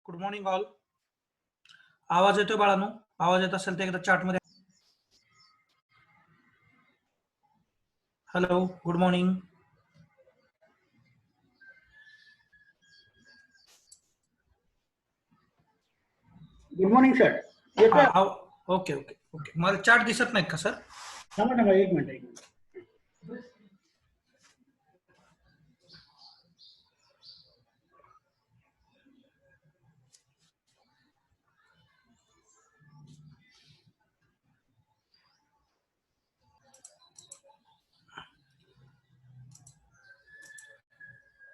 Good morning all. आवाज येतोय बाळांनो? आवाज येत असेल तर एकदा चॅटमध्ये. Hello, good morning. Good morning sir. Okay okay okay. मला चॅट दिसत नाही का सर? थांबा एक minute.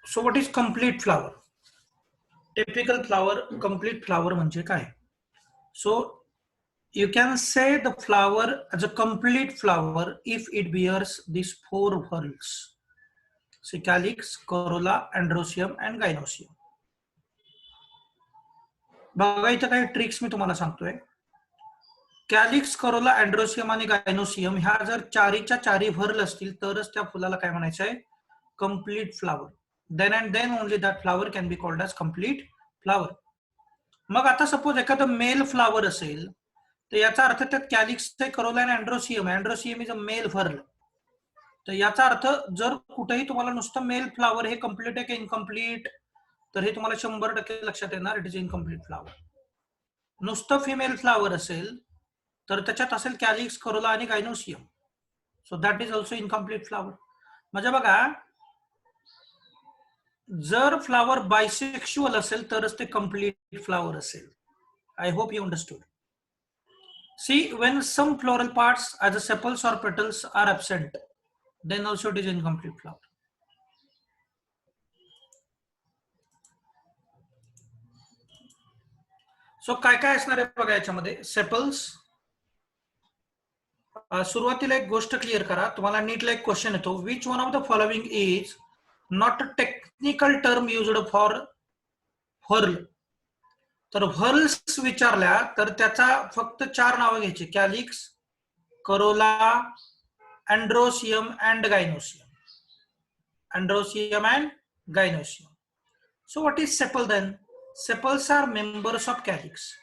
So what is complete flower? Typical flower, complete flower म्हणजे काय? So you can say the flower as a complete flower if it bears these four whorls: calyx, corolla, androecium and gynoecium. बघा इथं काही tricks मी तुम्हाला सांगतोय. Calyx, corolla, अँड्रोसियम आणि gynoecium ह्या जर चारीच्या चारी भरल असतील तरच त्या फुलाला काय म्हणायचं आहे? Complete flower. Then and then only that flower can be called as complete flower. मग आता सपोज एखादं मेल फ्लावर असेल तर याचा अर्थ त्यात कॅलिक्स, करोला आणि अँड्रोसियम. अँड्रोसियम इज अ मेल भरल. तर याचा अर्थ जर कुठेही तुम्हाला नुसतं मेल फ्लावर हे कम्प्लीट आहे की इनकम्प्लीट, तर हे तुम्हाला 100% लक्षात येणार, इट इज इनकम्प्लीट फ्लावर. नुसतं फिमेल फ्लावर असेल तर त्याच्यात असेल कॅलिक्स, करोला आणि gynoecium. So that is also incomplete flower. म्हणजे बघा, जर फ्लावर बायसेक्शुअल असेल तरच ते कम्प्लीट फ्लावर असेल. I hope you understood. See, when some floral parts as the sepals or petals are absent, then also it is incomplete flower. So काय काय असणार आहे बघा याच्यामध्ये? सेपल्स. सुरुवातीला एक गोष्ट क्लिअर करा, तुम्हाला नीटला एक क्वेश्चन येतो, which one of the following is not a technical term used for whorl. तर व्हर्ल्स विचारल्या तर त्याचा फक्त 4 नावं घ्यायची: calyx, corolla, androecium and gynoecium. Androecium and gynoecium. So what is sepal then? Sepals are members of calyx.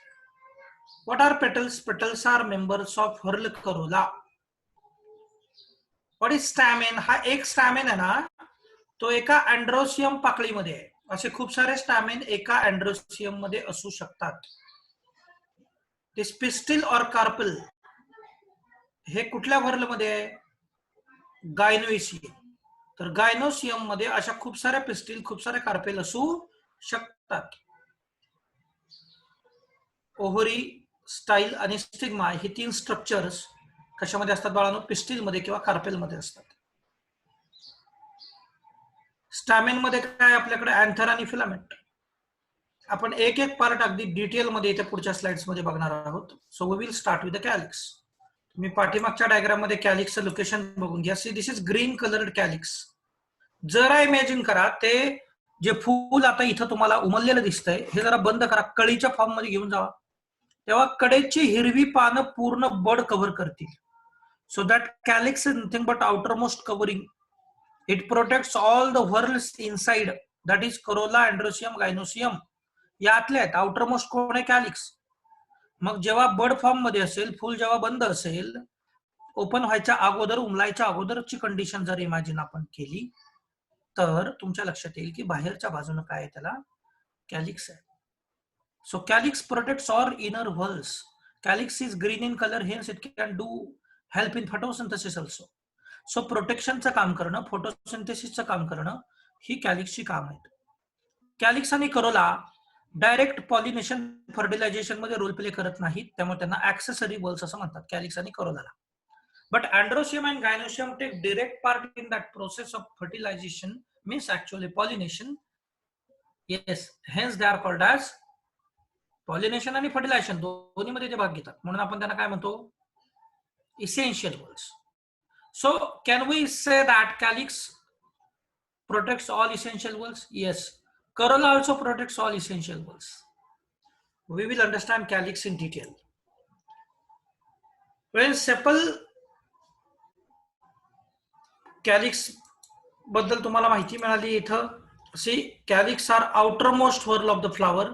What are petals? Petals are members of whorl, corolla. What is stamen? हा एक स्टॅमेन आहे ना, तो एका अँड्रोसियम पाकळीमध्ये आहे. असे खूप सारे स्टॅमेन एका अँड्रोसियम मध्ये असू शकतात. दिस पिस्टिल और कार्पल हे कुठल्या व्हर्ल मध्ये आहे? गायनोसियम. तर गायनोसियम मध्ये अशा खूप साऱ्या पिस्टिल, खूप सारे कार्पेल असू शकतात. ओव्हरी, स्टाईल आणि स्टिग्मा ही 3 स्ट्रक्चर्स कशामध्ये असतात बाळांनो? पिस्टिल मध्ये किंवा कार्पेल मध्ये असतात. स्टॅमेन मध्ये काय आपल्याकडे? अँथर आणि फिलामेंट. आपण एक एक पार्ट अगदी डिटेल मध्ये इथे पुढच्या स्लाइड्स मध्ये बघणार आहोत. So we will start with the calyx. तुम्ही पाठीमागच्या डायग्राम मध्ये कॅलिक्सचं लोकेशन बघून घ्या. See, this is green coloured calyx. जरा इमॅजिन करा, ते जे फूल आता इथं तुम्हाला उमललेलं दिसतंय हे जरा बंद करा, कळीच्या फॉर्म मध्ये घेऊन जावा, तेव्हा कडेची हिरवी पानं पूर्ण बड कव्हर करतील. So that calyx is nothing but outermost covering. It protects all the whorls inside, that is corolla, androecium, gynoecium. यातले आहेत. आउटरमोस्ट कोण आहे? कॅलिक्स. मग जेव्हा बड फॉर्म मध्ये असेल, फूल जेव्हा बंद असेल, ओपन व्हायच्या अगोदर, उमलायच्या अगोदरची कंडिशन जर इमॅजिन आपण केली तर तुमच्या लक्षात येईल की बाहेरच्या बाजूने काय आहे? त्याला कॅलिक्स आहे. So calyx protects all inner whorls. Calyx is green in colour, hence it can do help in photosynthesis also. So प्रोटेक्शनचं काम करणं, फोटोसिंथेसिसचं काम करणं ही कॅलिक्सची काम आहेत. कॅलिक्स आणि करोला डायरेक्ट पॉलिनेशन, फर्टिलायझेशन मध्ये रोल प्ले करत नाहीत, त्यामुळे त्यांना ऍक्सेसरी व्हर्ल्स असं म्हणतात, कॅलिक्स आणि करोलाला. But androecium and gynoecium take direct part in that process of fertilization, means actually pollination. Yes, hence they are called as pollination आणि fertilization दोन्ही मध्ये ते भाग घेतात, म्हणून आपण त्यांना काय म्हणतो? Essential whorls. So can we say that calyx protects all essential whorls? Yes. Corolla also protects all essential whorls. We will understand calyx in detail. When sepal, calyx बद्दल तुम्हाला माहिती मिळाली इथं. See, calyx are outermost whorl of the flower.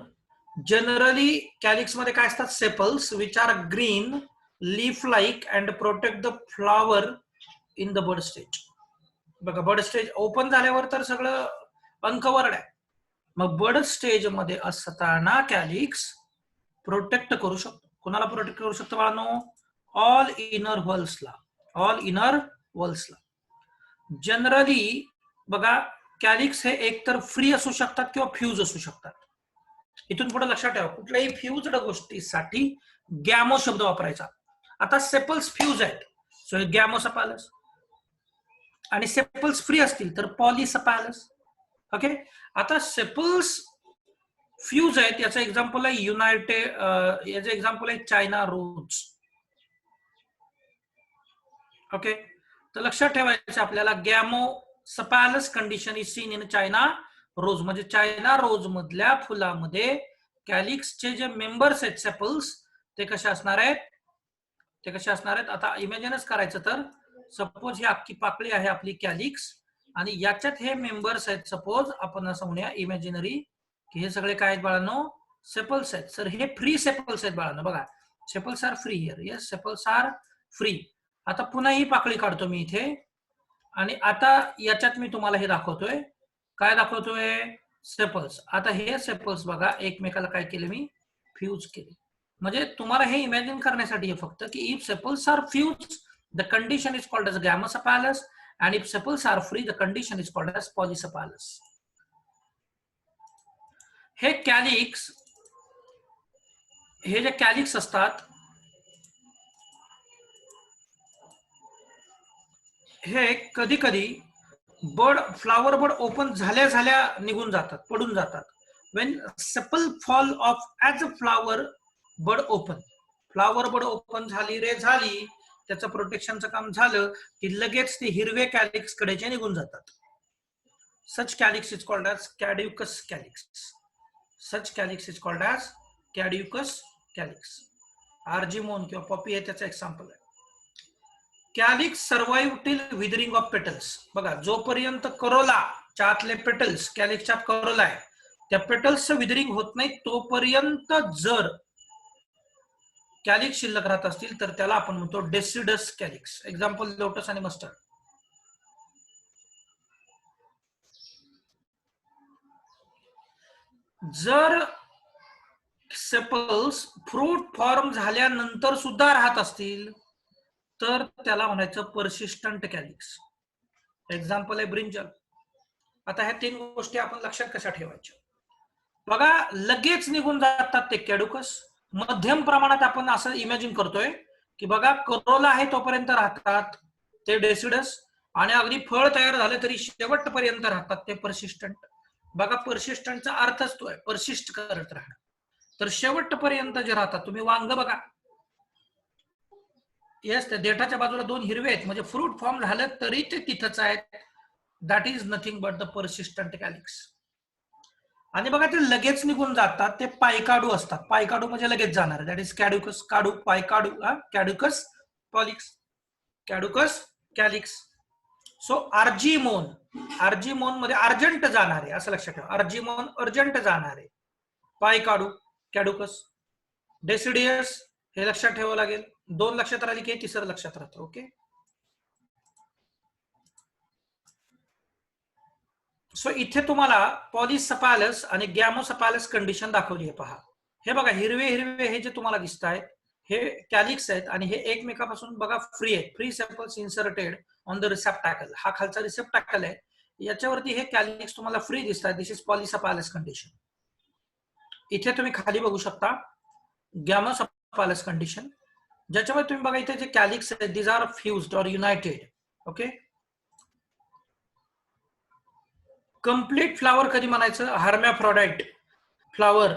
Generally calyx मध्ये काय असतात? Sepals which are green leaf like and protect the flower in the bird stage. बघा, bird stage open झाल्यावर तर सगळं अनकवर्ड आहे. मग बर्ड स्टेज मध्ये असताना कॅलिक्स प्रोटेक्ट करू शकतो. कोणाला प्रोटेक्ट करू शकतो बाळांनो? ऑल इनर व्हल्सला. ऑल इनर व्हल्सला. जनरली बघा, कॅलिक्स हे एकतर फ्री असू शकतात किंवा फ्यूज असू शकतात. इथून पुढे लक्षात ठेवा, कुठल्याही फ्यूज्ड गोष्टीसाठी गॅमो शब्द वापरायचा. आता सेपल्स फ्यूज आहेत, सो गॅमोसपालस, आणि सेपल्स फ्री असतील तर पॉलिसपालस. ओके. आता सेपल्स फ्यूज आहेत, याचं एक्झाम्पल आहे याचं एक्झाम्पल आहे चायना रोज. ओके. तर लक्षात ठेवायचं आपल्याला, gamosepalous condition is seen in China rose. म्हणजे चायना रोज मधल्या फुलामध्ये कॅलिक्सचे जे मेंबर्स आहेत सेपल्स, ते कसे असणार आहेत? ते कसे असणार आहेत? आता इमॅजिनच करायचं तर, सपोज ही अख्खी पाकळी आहे आपली कॅलिक्स, आणि याच्यात हे मेंबर्स आहेत. सपोज आपण असं म्हणूया इमॅजिनरी की हे सगळे काय आहेत बाळांनो? सेपल्स आहेत. सर हे फ्री सेपल्स आहेत बाळांनो. बघा, sepals are free here. Yes, sepals are free. आता पुन्हा ही पाकळी काढतो मी इथे, आणि आता याच्यात मी तुम्हाला हे दाखवतोय. काय दाखवतोय? सेपल्स. आता हे सेपल्स बघा, एकमेकाला काय केले मी? फ्यूज केले. म्हणजे तुम्हाला हे इमॅजिन करण्यासाठी आहे फक्त की if sepals are fuse the condition is called as gamosepalous, and if sepals are free the condition is called as polysepalous. हे कॅलिक्स, हे जे कॅलिक्स असतात, हे कधी कधी फ्लावर बर्ड ओपन झाल्या झाल्या निघून जातात, पडून जातात. Wien sepal fall of as a flower bird open, flower bird open झाली रे झाली, त्याचं प्रोटेक्शनचं काम झालं की लगेच ते हिरवे कॅलिक्स कडेचे निघून जातात. Such calyx is called as caducous calyx. Such calyx is called as caducous calyx. Argemone किंवा पॉपी हे त्याचं एक्झाम्पल आहे. Calyx survive till withering of petals. बघा, जोपर्यंत करोला आतले पेटल्स, कॅलिक्सच्या करोला आहे, त्या पेटल्सचं विदरिंग होत नाही तोपर्यंत जर कॅलिक्स शिल्लक राहत असतील तर त्याला आपण म्हणतो डेसिडस कॅलिक्स. एक्झाम्पल लोटस आणि मस्टर्ड. जर सेपल्स फ्रूट फॉर्म झाल्यानंतर सुद्धा राहत असतील तर त्याला म्हणायचं पर्सिस्टंट कॅलिक्स. एक्झाम्पल आहे ब्रिंजल. आता ह्या तीन गोष्टी आपण लक्षात कशा ठेवायच्या? बघा, लगेच निघून जातात ते कॅड्युकस. मध्यम प्रमाणात आपण असं इमॅजिन करतोय की बघा, करोला आहे तोपर्यंत राहतात ते डेसिडस, आणि अगदी फळ तयार झालं तरी शेवटपर्यंत राहतात ते पर्सिस्टंट. बघा, पर्सिस्टंटचा अर्थच तो आहे, पर्सिस्ट करत राहणं. तर शेवटपर्यंत जे राहतात, तुम्ही वांग बघा, येस, त्या देठाच्या बाजूला दोन हिरवे आहेत, म्हणजे फ्रूट फॉर्म झालं तरी ते तिथंच आहेत. That is nothing but the persistent calyx. आणि बघा, ते लगेच निघून जातात, ते पायकाडू असतात. पायकाडू म्हणजे लगेच जाणार, दॅट इज कॅड्युकस काडू, पायकाडू, कॅड्युकस पॉलिक्स, कॅड्युकस कॅलिक्स. सो आर्जिमोन, आर्जिमोन मध्ये अर्जंट जाणारे, असं लक्षात ठेवा. आर्जिमोन अर्जंट जाणारे. पायकाडू कॅड्युकस. डेसिडियस हे लक्षात ठेवावं लागेल. दोन लक्षात राहिली की तिसरं लक्षात राहतं. ओके. सो इथे तुम्हाला पॉलिसपालस आणि गॅमोसपालस कंडिशन दाखवली आहे. पहा, हे बघा, हिरवे हिरवे हे जे तुम्हाला दिसत आहेत हे कॅलिक्स आहेत, आणि हे एकमेकापासून बघा फ्री आहेत. Free sepals inserted on the receptacle. हा खालचा रिसेप्टॅकल आहे, याच्यावरती हे कॅलिक्स तुम्हाला फ्री दिसत आहेत. दिस इज पॉलिसपालस कंडिशन. इथे तुम्ही खाली बघू शकता गॅमोसपालस कंडिशन, ज्याच्यामध्ये तुम्ही बघा इथे जे कॅलिक्स आहेत these are fused or united. Okay. Complete flower कधी म्हणायचं? हर्मॅफ्रोडाइट फ्लावर.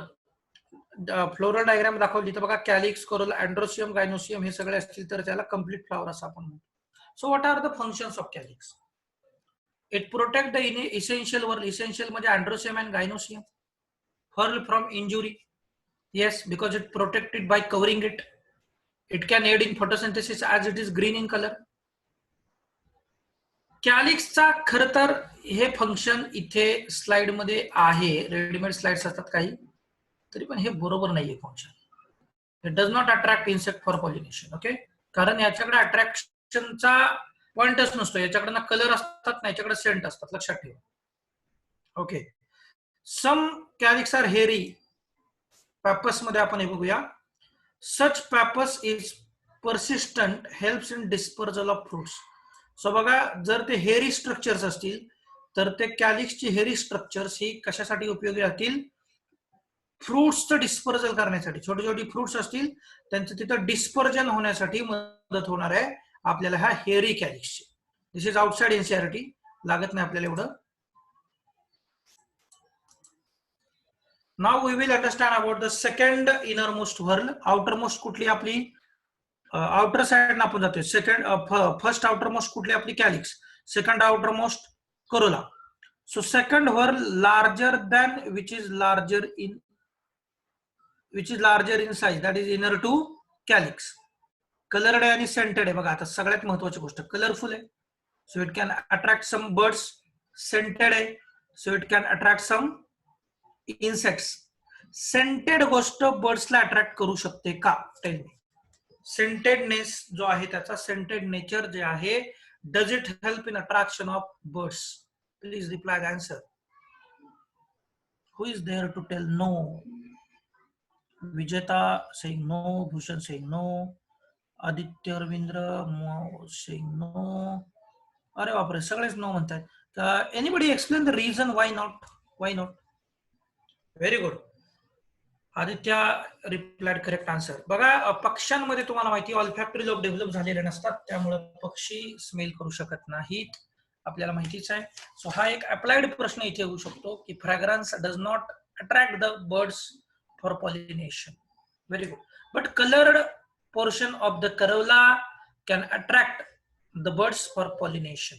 फ्लोरल डायग्राम दाखवली तर बघा, कॅलिक्स, कोरोला, अँड्रोसियम, गायनोसियम हे सगळे असतील तर त्याला कम्प्लीट फ्लावर असं आपण म्हणतो. So what are the functions of calyx? It protect the essential whorl. Essential म्हणजे androecium and gynoecium. Whorl from injury. Yes, because it protected by covering it. It can aid in photosynthesis as it is green in colour. कॅलिक्सचा खरं तर हे function इथे slide मध्ये आहे, readymade slides असतात काही, तरी पण हे बरोबर नाहीये function. It does not attract insect for pollination. Okay, कारण याच्याकडे अट्रॅक्शनचा पॉइंटच नसतो. याच्याकडे ना कलर असतात ना याच्याकडे सेंट असतात, लक्षात ठेवा. ओके, सम कॅलिक्स आर हेरी. पॅपस मध्ये आपण हे बघूया. Such pappus is persistent, helps in dispersal of fruits. So बघा, जर ते हेरी स्ट्रक्चर्स असतील तर ते कॅलिक्सची हेरी स्ट्रक्चर्स ही कशासाठी उपयोगी राहतील? फ्रुट्सचं डिस्पर्जल करण्यासाठी. छोटी छोटी फ्रुट्स असतील त्यांचं तिथं डिस्पर्जन होण्यासाठी मदत होणार आहे आपल्याला ह्या हेरी कॅलिक्सची. दिस इज आउटसाइड एनसीईआरटी, लागत नाही आपल्याला एवढं. Now we will understand about the second innermost whorl. Outermost कुठली आपली? आउटर साइड आपण जातोय. सेकंड फर्स्ट आउटरमोस्ट कुठली आपली? Calyx. Second outermost corolla. So second whorl larger than which is larger in size, that is inner to calyx. Coloured आहे आणि scented आहे. बघा आता सगळ्यात महत्वाची गोष्ट, कलरफुल आहे so it can attract some birds. Scented आहे so it can attract some insects. Scented गोष्ट बर्ड्सला अट्रॅक्ट करू शकते का? Tell me. सेंटेडनेस जो आहे त्याचा सेंटेड नेचर जे आहे, does it help in attraction of birds? Please reply the answer. Who is there to tell no? Vijeta saying no, Bhushan saying no, Aditya Ravindra saying no. अरे बापरे, सगळेच नो म्हणतात. Anybody explain the reason why not? Why not? Very good. Aditya replied correct answer. बघा, पक्ष्यांमध्ये तुम्हाला माहिती ऑल्फॅक्टरी lobe develop झालेले नसतात, त्यामुळे पक्षी स्मेल करू शकत नाहीत, आपल्याला माहितीच आहे. सो हा एक अप्लाइड प्रश्न इथे होऊ शकतो की fragrance does not attract the birds for pollination. Very good. But coloured portion of the Corolla can attract the birds for pollination.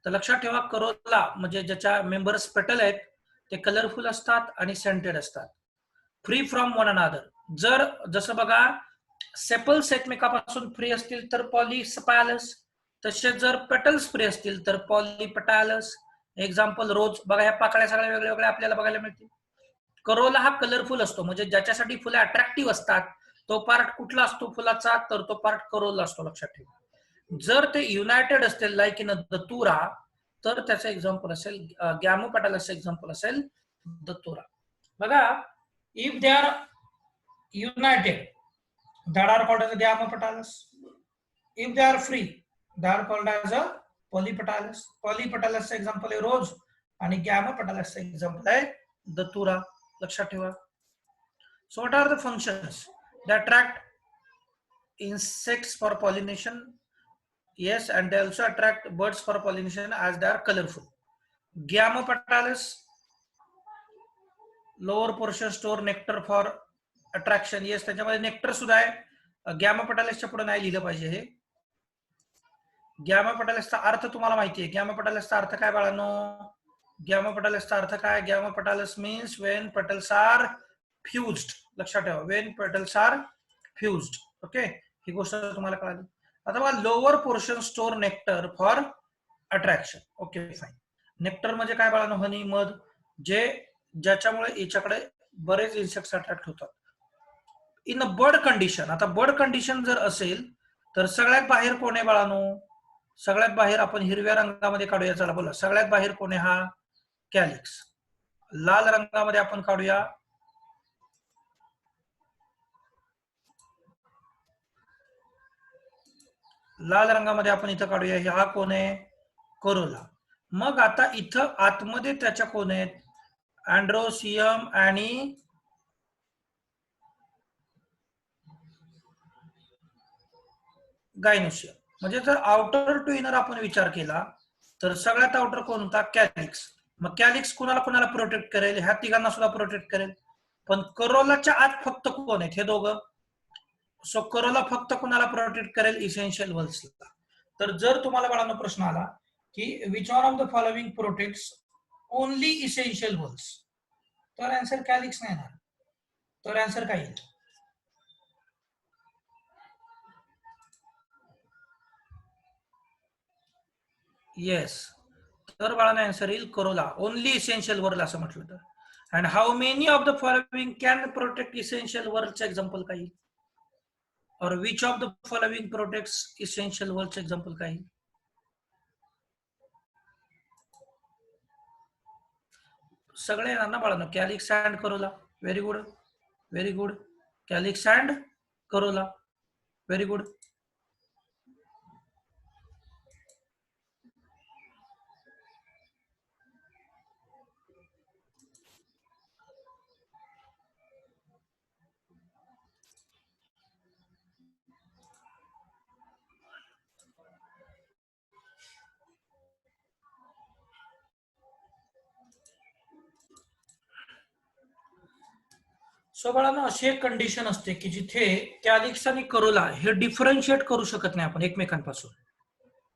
तर लक्षात ठेवा, करोला म्हणजे ज्याच्या मेंबर्स पेटल आहेत ते कलरफुल असतात आणि सेंटेड असतात, फ्री फ्रॉम वन अनादर. जर जसं बघा, सेपल्स एकमेकापासून फ्री असतील तर पॉलीसेपॅलस, तसेच जर पेटल्स फ्री असतील तर पॉलीपेटॅलस. एक्झाम्पल रोज. बघा, ह्या पाकळ्या सगळ्या वेगळ्या वेगळ्या आपल्याला बघायला मिळतील. करोला हा कलरफुल असतो, म्हणजे ज्याच्यासाठी फुले अट्रॅक्टिव्ह असतात तो पार्ट कुठला असतो फुलाचा? तर तो पार्ट करोला असतो, लक्षात ठेवा. जर ते युनायटेड असतील लाईक इन दतुरा तर त्याचं एक्झाम्पल असेल गॅमोपेटॅलसचं एक्झाम्पल असेल दतुरा. बघा, if they are united that are called as a Gammapetalous. If they are free they are called as a polypetalous. Polypetalous चे एक्झाम्पल आहे रोज आणि गॅमापेटॅलस चे एक्झाम्पल आहे दतुरा, लक्षात ठेवा. So what are the functions that attract insects for pollination? Yes, and they also attract birds for pollination as they are colorful. Gammapetalous lower portion store nectar for attraction. Yes, त्याच्यामध्ये nectar सुद्धा आहे. गॅमापेटॅलसच्या पुढे नाही लिहिलं पाहिजे हे. गॅमापेटॅलसचा अर्थ तुम्हाला माहिती आहे. गॅमापेटॅलसचा अर्थ काय बाळांनो? गॅमापेटॅलसचा अर्थ काय? गॅमापेटॅलस मीन्स वेन पेटल्स आर फ्युज्ड. लक्षात ठेवा, वेन पेटल्स आर फ्युज्ड. ओके, ही गोष्ट तुम्हाला कळाली. आता बघा, lower portion store nectar for attraction. Okay fine. Nectar म्हणजे काय बाळांनो? हनी, मध, जे ज्याच्यामुळे याच्याकडे बरेच इन्सेक्ट्स अट्रॅक्ट होतात. In a bird condition. आता बर्ड कंडिशन जर असेल तर सगळ्यात बाहेर कोण आहे बाळांनो? सगळ्यात बाहेर आपण हिरव्या रंगामध्ये काढूया. चला बोला, सगळ्यात बाहेर कोण आहे? हा कॅलिक्स. लाल रंगामध्ये आपण काढूया. लाल रंगामध्ये आपण इथं काढूया. हा कोण आहे? करोला. मग आता इथं आतमध्ये त्याच्या कोण आहेत? अँड्रोसियम आणि गायनोसियम. म्हणजे जर आउटर टू इनर आपण विचार केला तर सगळ्यात आउटर कोणता? कॅलिक्स. मग कॅलिक्स कुणाला कुणाला प्रोटेक्ट करेल? ह्या तिघांना सुद्धा प्रोटेक्ट करेल. पण करोलाच्या आत फक्त कोण आहेत? हे दोघं. सो करोला फक्त कुणाला प्रोटेक्ट करेल? इसेन्शियल व्हर्ल्सला. तर जर तुम्हाला बाळांनो प्रश्न आला की which one of the following protects only essential whorls, तर आन्सर कॅलिक्स नाही येणार. तर आन्सर काय येईल? येस, तर बाळांनो आन्सर येईल करोला. ओनली इसेन्शियल व्हर्ल असं म्हटलं तर. And how many of the following can protect essential words example काही? Or which of the following protects essential words example काही? सगळे येणार ना बाळांनो. Calyx and Corolla, very good, very good. Calyx and Corolla, very good. So बाळांनो, अशी एक condition असते की जिथे कॅलिक्स आणि करोला हे डिफरन्शिएट करू शकत नाही आपण एकमेकांपासून.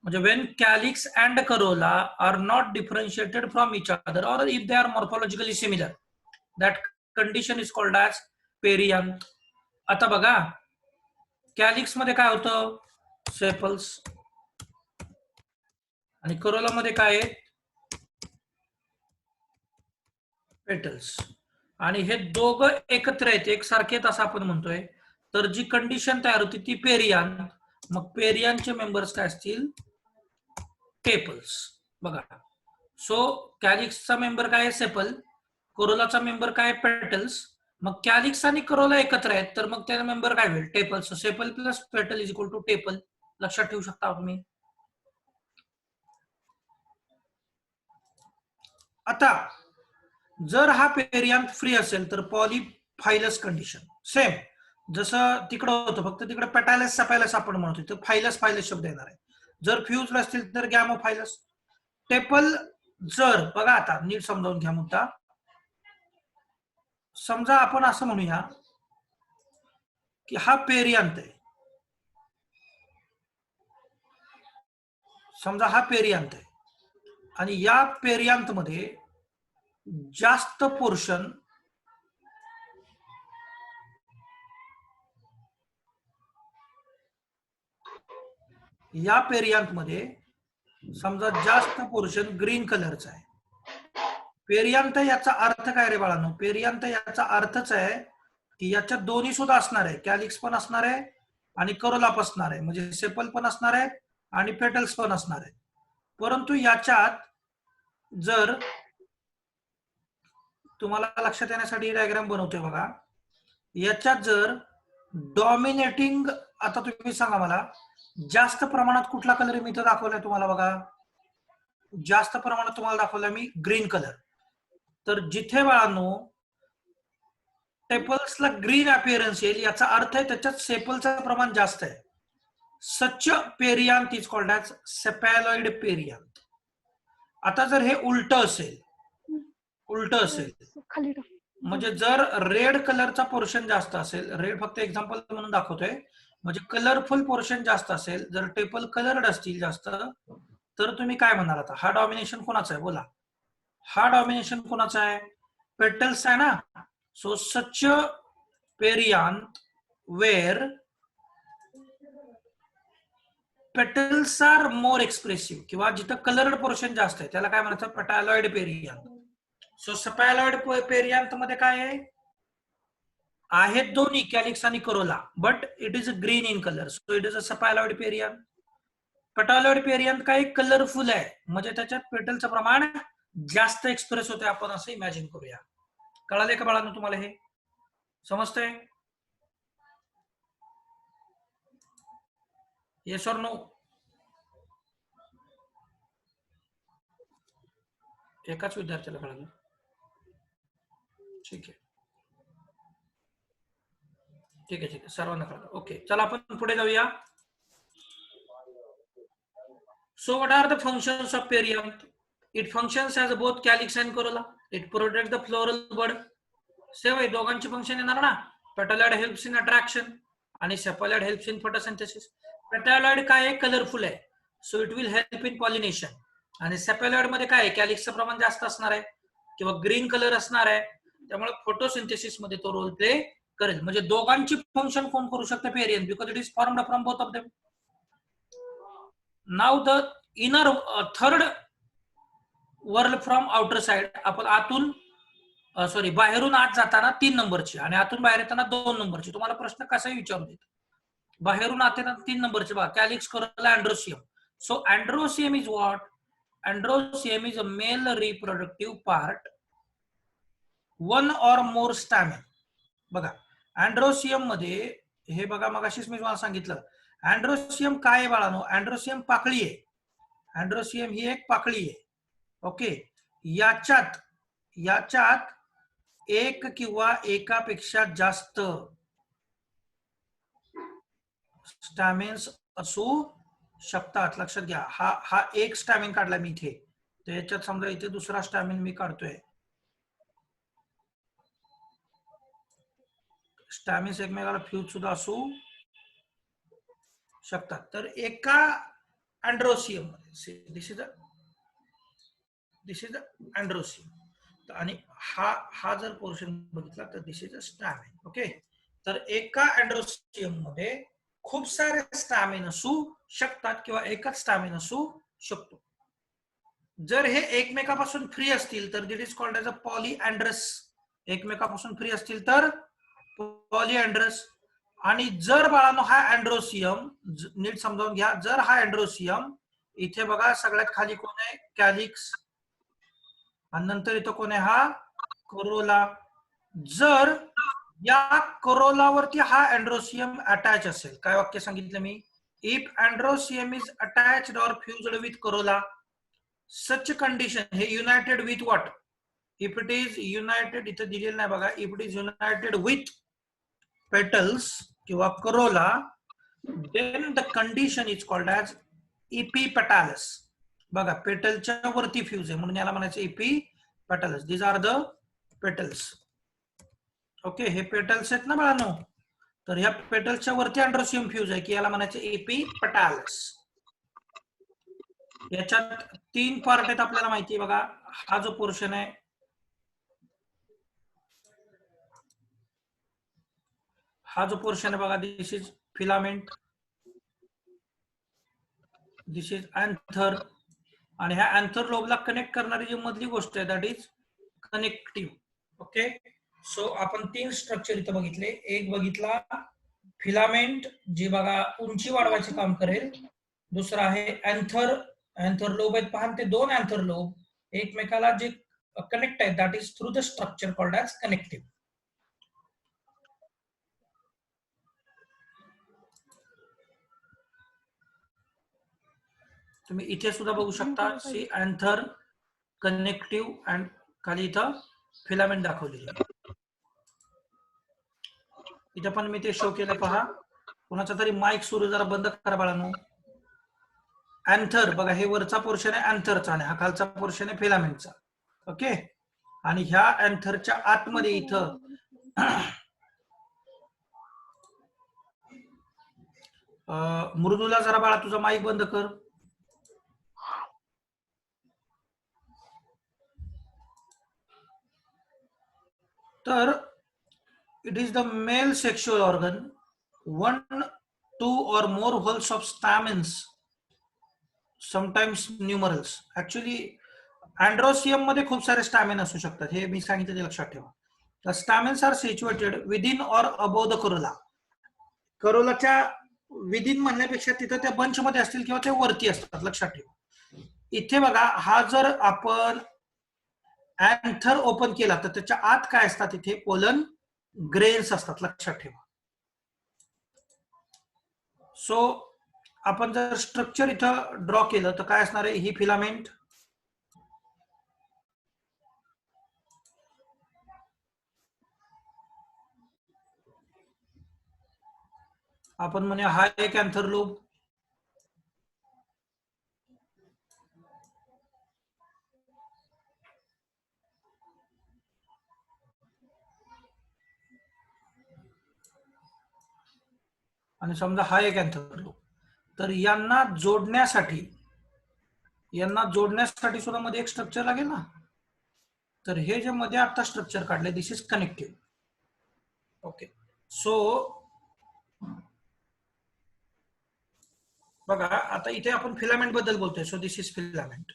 म्हणजे when calyx and corolla are not differentiated from each other or if they are morphologically similar, that condition is called as perianth. आता बघा, कॅलिक्स मध्ये काय होतं? सेपल्स. आणि करोला मध्ये काय आहे? पेटल्स. आणि हे दोघं एकत्र आहेत, एकसारखे आहेत असं आपण म्हणतोय. तर जी कंडिशन तयार होती ती पेरियान. मग पेरियानचे मेंबर्स काय असतील? टेपल्स. बघा, सो कॅलिक्सचा मेंबर काय आहे? सेपल. कोरोलाचा मेंबर काय आहे? पेटल्स. मग कॅलिक्स आणि करोला एकत्र आहेत, तर मग त्याचा मेंबर काय होईल? टेपल्स. सेपल प्लस पेटल इज इक्वल टू टेपल. लक्षात ठेवू शकता तुम्ही. आता जर हा पेरियांत फ्री असेल तर पॉलीफायलस कंडिशन सेम जसं तिकडं होतं, फक्त तिकडे पेटॅलस सपॅलस आपण म्हणतो, तर फायलस फायलस शब्द येणार आहे. जर फ्यूज असतील तर गॅमोफायलस. टेपल जर, बघा आता नीट समजावून घ्या मुद्दा. समजा आपण असं म्हणूया की हा पेरियांत आहे. समजा हा पेरियांत आहे आणि या पेरियांत मध्ये जास्त पोर्शन या पेरियांत मध्ये समजा जास्त पोर्शन ग्रीन कलरचा आहे. पेरियांत याचा अर्थ काय रे बाळांनो? पेरियांत याचा अर्थच आहे की याच्यात दोन्ही सुद्धा असणार आहे, कॅलिक्स पण असणार आहे आणि करोला पण असणार आहे, म्हणजे सेपल पण असणार आहे आणि पेटल्स पण असणार आहे. परंतु याच्यात जर तुम्हाला लक्षात येण्यासाठी डायग्राम बनवतोय बघा, याच्यात जर डॉमिनेटिंग, आता तुम्ही सांगा मला जास्त प्रमाणात कुठला कलर मी इथं दाखवलाय तुम्हाला? बघा, जास्त प्रमाणात तुम्हाला दाखवलाय मी ग्रीन कलर. तर जिथे बाळांनो टेपल्सला ग्रीन अपिअरन्स येईल, याचा अर्थ आहे त्याच्यात सेपलचं प्रमाण जास्त आहे. सच पेरियांत इज कॉल्ड ॲज सेपॅलॉइड पेरियांत. आता जर हे उलट असेल, म्हणजे जर रेड कलरचा पोर्शन जास्त असेल, रेड फक्त एक्झाम्पल म्हणून दाखवतोय, म्हणजे कलरफुल पोर्शन जास्त असेल, जर टेपल कलर्ड असतील जास्त, तर तुम्ही काय म्हणाल? आता हा डॉमिनेशन कोणाचा आहे? बोला, हा डॉमिनेशन कोणाचा आहे? पेटल्स आहे ना. So such perianth where petals are more expressive, किंवा जिथं कलर्ड पोर्शन जास्त आहे त्याला काय म्हणायचं? पेटॅलॉइड पेरियांत. सो सेपॅलॉइड पेरियांत मध्ये काय आहे? आहेत दोन्ही कॅलिक्स आणि corolla, but it is green in colour, so it is a sepaloid perianth. Petaloid perianth काय कलरफुल आहे, म्हणजे त्याच्यात पेटलचं प्रमाण जास्त एक्सप्रेस होते, आपण असं इमॅजिन करूया. कळाले का बाळांनो तुम्हाला? हे समजतंय? Yes or no? एकाच विद्यार्थ्याला कळालं? ठीक आहे, ठीक आहे, ठीक आहे, सर्वांना कळलं. ओके, चला आपण पुढे जाऊया. So what are the functions of perianth? It functions as both calyx and corolla. It protects the floral bud. Same दोघांची फंक्शन येणार ना. पेटॅलॉइड हेल्प्स इन अट्रॅक्शन आणि सेपॅलॉइड हेल्प्स इन फोटोसिंथेसिस. पेटॅलॉइड काय आहे? कलरफुल आहे, so it will help in pollination. आणि सेपॅलॉइड मध्ये काय आहे? कॅलिक्सचं प्रमाण जास्त असणार आहे किंवा ग्रीन कलर असणार आहे, त्यामुळे फोटोसिंथेसिस मध्ये तो रोल प्ले करेल. म्हणजे दोघांची फंक्शन कोण करू शकते? Perianth, because it is formed from both of them. Now the inner third whorl from outer side. आपण आतून सॉरी, बाहेरून आत जाताना 3 नंबरची आणि आतून बाहेर येताना 2 नंबरची. तुम्हाला प्रश्न कसाही विचारू देत. बाहेरून आत येताना 3 नंबरची बघा, calyx, corolla, androecium. So androecium is what? Androecium is a male reproductive part, one or more stamen. बघा, अँड्रोसियम मध्ये हे बघा, मगाशीच मी तुम्हाला सांगितलं, अँड्रोसियम काय आहे बाळांनो? अँड्रोसियम पाकळी आहे. अँड्रोसियम ही एक पाकळी आहे. ओके, याच्यात एक किंवा एकापेक्षा जास्त स्टॅमेन्स असू शकतात. लक्षात घ्या, हा एक स्टॅमिन काढला मी इथे, तर याच्यात समजा इथे दुसरा स्टॅमिन मी काढतोय. स्टॅमिन्स एकमेकाला फ्यूज सुद्धा असू शकतात. तर एका अँड्रोसियम दिस इज अँड्रोसियम, आणि हा जर पोर्शन बघितला तर this is a stamina. Okay, तर एका अँड्रोसियम मध्ये खूप सारे स्टॅमिन असू शकतात किंवा एकच स्टॅमिन असू शकतो. जर हे एकमेकापासून फ्री असतील तर that is called as a polyandrous. एकमेकापासून फ्री असतील तर पॉलीअँड्रस. आणि जर बाळांनो हा अँड्रोसियम, नीट समजावून घ्या, जर हा अँड्रोसियम इथे बघा सगळ्यात खाली कोण आहे? कॅलिक्स, आणि नंतर इथं कोण आहे? हा करोला. जर या करोलावरती हा अँड्रोसियम अटॅच असेल, काय वाक्य सांगितलं मी? If androecium is attached or fused with corolla, such condition, हे united with what? If it is united, इथं दिलेलं नाही बघा, if it is united with petals किंवा corolla, then the condition is called as epipetalous. बघा, पेटलच्या वरती fuse आहे म्हणून याला म्हणायचं epipetalous. These are the petals. Okay, हे पेटल्स आहेत ना बाळांनो, तर ह्या पेटल्सच्या वरती अँड्रोसियम फ्यूज आहे की याला म्हणायचं इपिपेटालस. याच्यात 3 पार्ट आहेत आपल्याला माहिती आहे बघा. हा जो पोर्शन आहे, बघा, this is filament, this is anther, आणि ह्या अँथर लोबला कनेक्ट करणारी जी मधली गोष्ट आहे that is connective. Okay, so आपण 3 स्ट्रक्चर इथं बघितले. एक बघितला फिलामेंट, जी बघा उंची वाढवायचे काम करेल. दुसरा आहे अँथर लोब आहेत पहा, ते 2 अँथर लोब एकमेकाला जे कनेक्ट आहेत that is through the structure called as connective. तुम्ही इथे सुद्धा बघू शकता, सी अँथर, कनेक्टिव्ह, अँड खाली इथं फिलामेंट दाखवलेली आहे. इथं पण मी ते शो केलं पहा. कोणाचा तरी माईक सुरू जरा बंद करा बाळांनो. अँथर बघा, हे वरचा पोर्शन आहे अँथरचा आणि हा खालचा पोर्शन आहे फिलामेंटचा. ओके, आणि ह्या अँथरच्या आतमध्ये इथं मृदुला जरा बाळा तुझा माईक बंद कर. तर it is the male sexual organ, 1, 2 or more whorls of stamens, sometimes numerals. Actually अँड्रोसियम मध्ये खूप सारे स्टॅमिन असू शकतात, हे मी सांगितलं ते लक्षात ठेवा. The stamens are situated within or above the corolla. करोलाच्या विदिन म्हणण्यापेक्षा तिथं त्या बंच मध्ये असतील किंवा ते वरती असतात, लक्षात ठेवा. इथे बघा, हा जर आपण अँथर ओपन केला तर त्याच्या आत काय असतात? इथे पोलन ग्रेन्स असतात, लक्षात ठेवा. सो आपण जर स्ट्रक्चर इथं ड्रॉ केलं तर काय असणार आहे? ही फिलामेंट, आपण म्हणूया हा एक अँथर लोब, आणि समजा हा एक अँथर लोब. तर यांना जोडण्यासाठी सुद्धा मध्ये एक स्ट्रक्चर लागेल ना. तर हे जे मध्ये आता स्ट्रक्चर काढले this is connective. Okay, so बघा, आता इथे आपण फिलामेंट बद्दल बोलतोय. So this is filament.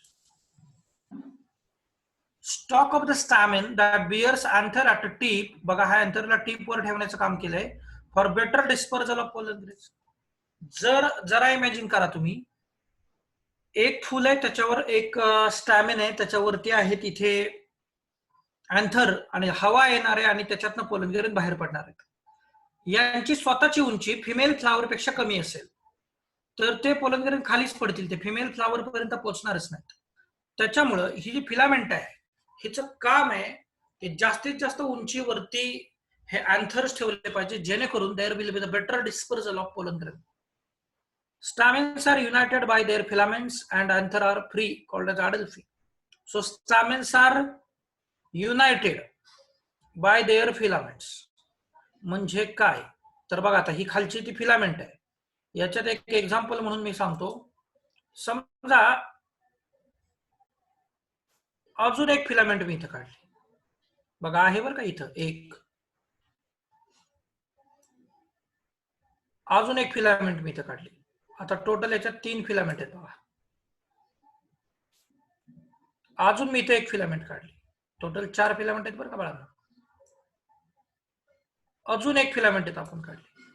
Stalk of the stamen that bears anther at a tip. बघा, हा अँथरला टीपवर ठेवण्याचं काम केलंय for better dispersal of pollen grains. जरा इमॅजिन करा तुम्ही, एक फुल आहे, त्याच्यावर एक स्टॅमिन आहे, त्याच्यावरती आहे तिथे अँथर, आणि हवा येणार आहे आणि त्याच्यातनं पोलन ग्रेन बाहेर पडणार आहेत. यांची स्वतःची उंची फिमेल फ्लावर पेक्षा कमी असेल तर ते पोलन ग्रेन खालीच पडतील, ते फिमेल फ्लावर पर्यंत पोहोचणारच नाहीत. त्याच्यामुळं ही जी फिलामेंट आहे, हिचं काम आहे ते जास्तीत जास्त उंचीवरती हे अँथर्स ठेवले पाहिजे, जेणेकरून there will be the better dispersal of pollen grain. Stamens are united by their filaments and anther are free, called as adelphi. So stamens are united by their filaments. म्हणजे काय तर बघा, आता ही खालची ती फिलामेंट आहे, याच्यात एक एक्झाम्पल म्हणून मी सांगतो. समजा अजून एक फिलामेंट मी इथं काढली, बघा आहे बरं का, इथं एक अजून एक फिलामेंट मी इथं काढली. आता टोटल याच्यात 3 फिलामेंट आहेत बघा. अजून मी इथे एक फिलामेंट काढली, टोटल 4 फिलामेंट आहेत बरं का बाळांना. अजून एक फिलामेंट आहेत आपण काढली.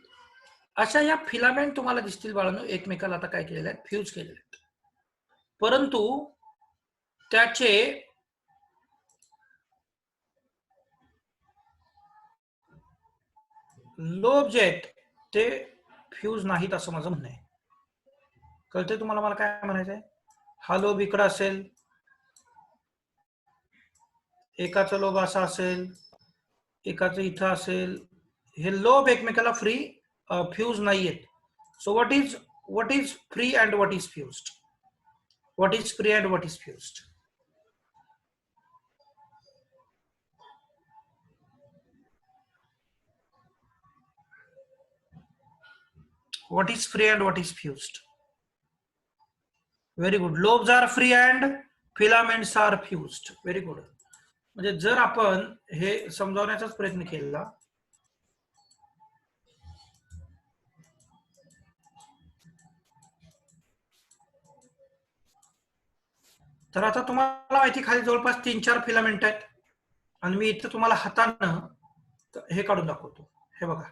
अशा या फिलामेंट तुम्हाला दिसतील बाळांनो, एकमेकाला आता काय केलेलं आहे, फ्यूज केलेले आहेत. परंतु त्याचे लोब जे आहेत ते फ्यूज नाहीत असं माझं म्हणणं आहे. कळतंय तुम्हाला मला काय म्हणायचंय? हा लोब इकडं असेल, एकाचा लोब असा असेल, एकाचं इथं असेल. हे लोब एकमेकाला फ्यूज नाहीयेत. So what is free and what is fused? What is free and what is fused? What is free and what is fused? Very good. Lobes are free and filaments are fused. Very good. म्हणजे जर आपण हे समजावण्याचाच प्रयत्न केला, तर आता तुम्हाला माहिती खाली जवळपास 3-4 फिलामेंट आहेत, आणि मी इथं तुम्हाला हातानं हे काढून दाखवतो. हे बघा,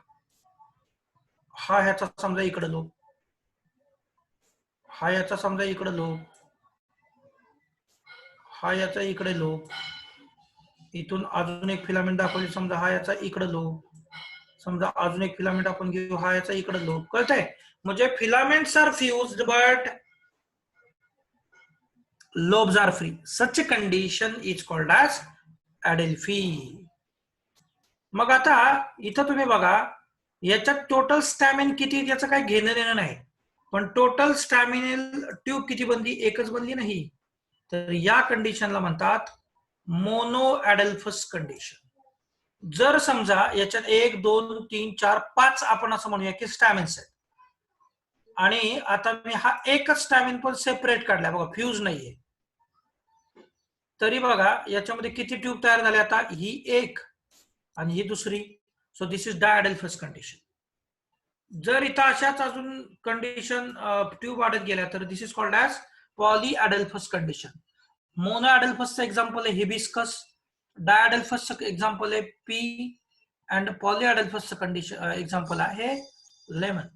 हा ह्याचा समजा इकडे लोब, हा याचा समजा इकडे लोब, हा याचा इकडे लोब, इथून अजून एक फिलामेंट दाखवली, समजा हा याचा इकडे लोब, समजा अजून एक फिलामेंट आपण घेऊ, हा याचा इकडे लोब. कळतंय? म्हणजे filaments are fused but lobes are free. Such a condition is called as adelphi. मग आता इथं तुम्ही बघा, याच्यात टोटल स्टॅमिन किती याचं काही घेणं देणं नाही, पण टोटल स्टॅमिनल ट्यूब किती बनली? एकच बनली नाही. तर या कंडिशनला म्हणतात मोनो ॲडेल्फस कंडिशन. जर समजा याच्यात 1, 2, 3, 4, 5 आपण असं म्हणूया की स्टॅमिन्स आहेत, आणि आता मी हा एकच स्टॅमिन पण सेपरेट काढलाय बघा, फ्यूज नाहीये, तरी बघा याच्यामध्ये किती ट्यूब तयार झाले? आता ही एक आणि ही दुसरी. So this is diadelphous condition. जर इथं अशाच अजून कंडिशन ट्यूब वाढत गेल्या तर this is called as polyadelphous condition. मोनो ॲडेल्फसचं एक्झाम्पल आहे हिबिस्कस, डायॲडेल्फसचं एक्झाम्पल आहे पी, अँड पॉलीॲडेल्फसचं कंडिशन एक्झाम्पल आहे लेमन.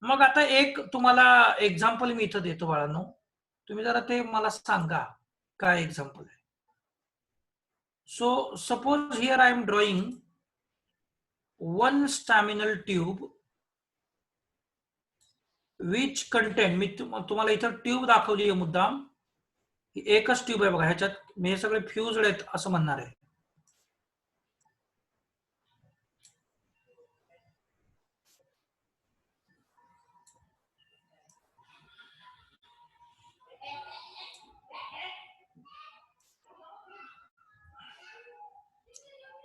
मग आता एक तुम्हाला एक्झाम्पल मी इथं देतो बाळांनो, तुम्ही जरा ते मला सांगा काय एक्झाम्पल आहे. So suppose here I am drawing one staminal tube which contain, मी तुम्हाला इथं ट्यूब दाखवली आहे मुद्दाम, एकच ट्यूब आहे बघा, ह्याच्यात मी हे सगळे फ्यूज्ड आहेत असं म्हणणार आहे.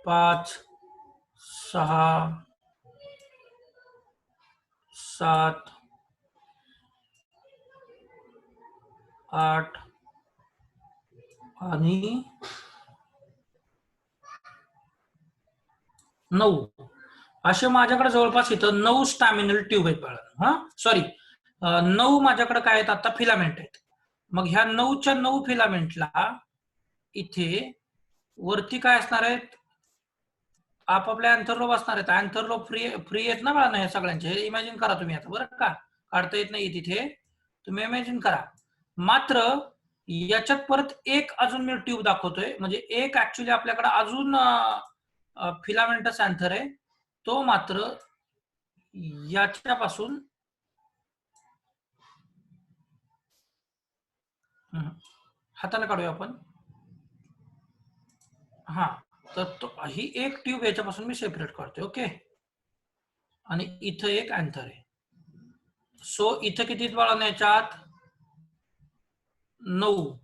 पाच, 6, 7, 8 आणि 9 असे माझ्याकडे जवळपास इथं 9 स्टॅमिनल ट्यूब आहेत बाळा. हा सॉरी, 9 माझ्याकडे काय आहेत आता? फिलामेंट आहेत. मग ह्या 9च्या 9 फिलामेंटला इथे वरती काय असणार आहेत, आपापल्या अँथरलोब असणार आहेत. अँथरलोब फ्री आहेत ना बाळा हे सगळ्यांचे, हे इमॅजिन करा तुम्ही आता, बरं का, काढता येत नाही तिथे, तुम्ही इमॅजिन करा. मात्र याच्यात परत एक अजून मी ट्यूब दाखवतोय, म्हणजे एक ऍक्च्युली आपल्याकडे अजून फिलामेंटस अँथर आहे, तो मात्र याच्यापासून हाताने काढूया आपण. हा, तर ही एक ट्यूब याच्यापासून मी सेपरेट करतोय. ओके, आणि इथं एक अँथर आहे. सो इथं किती बाळांना याच्यात 9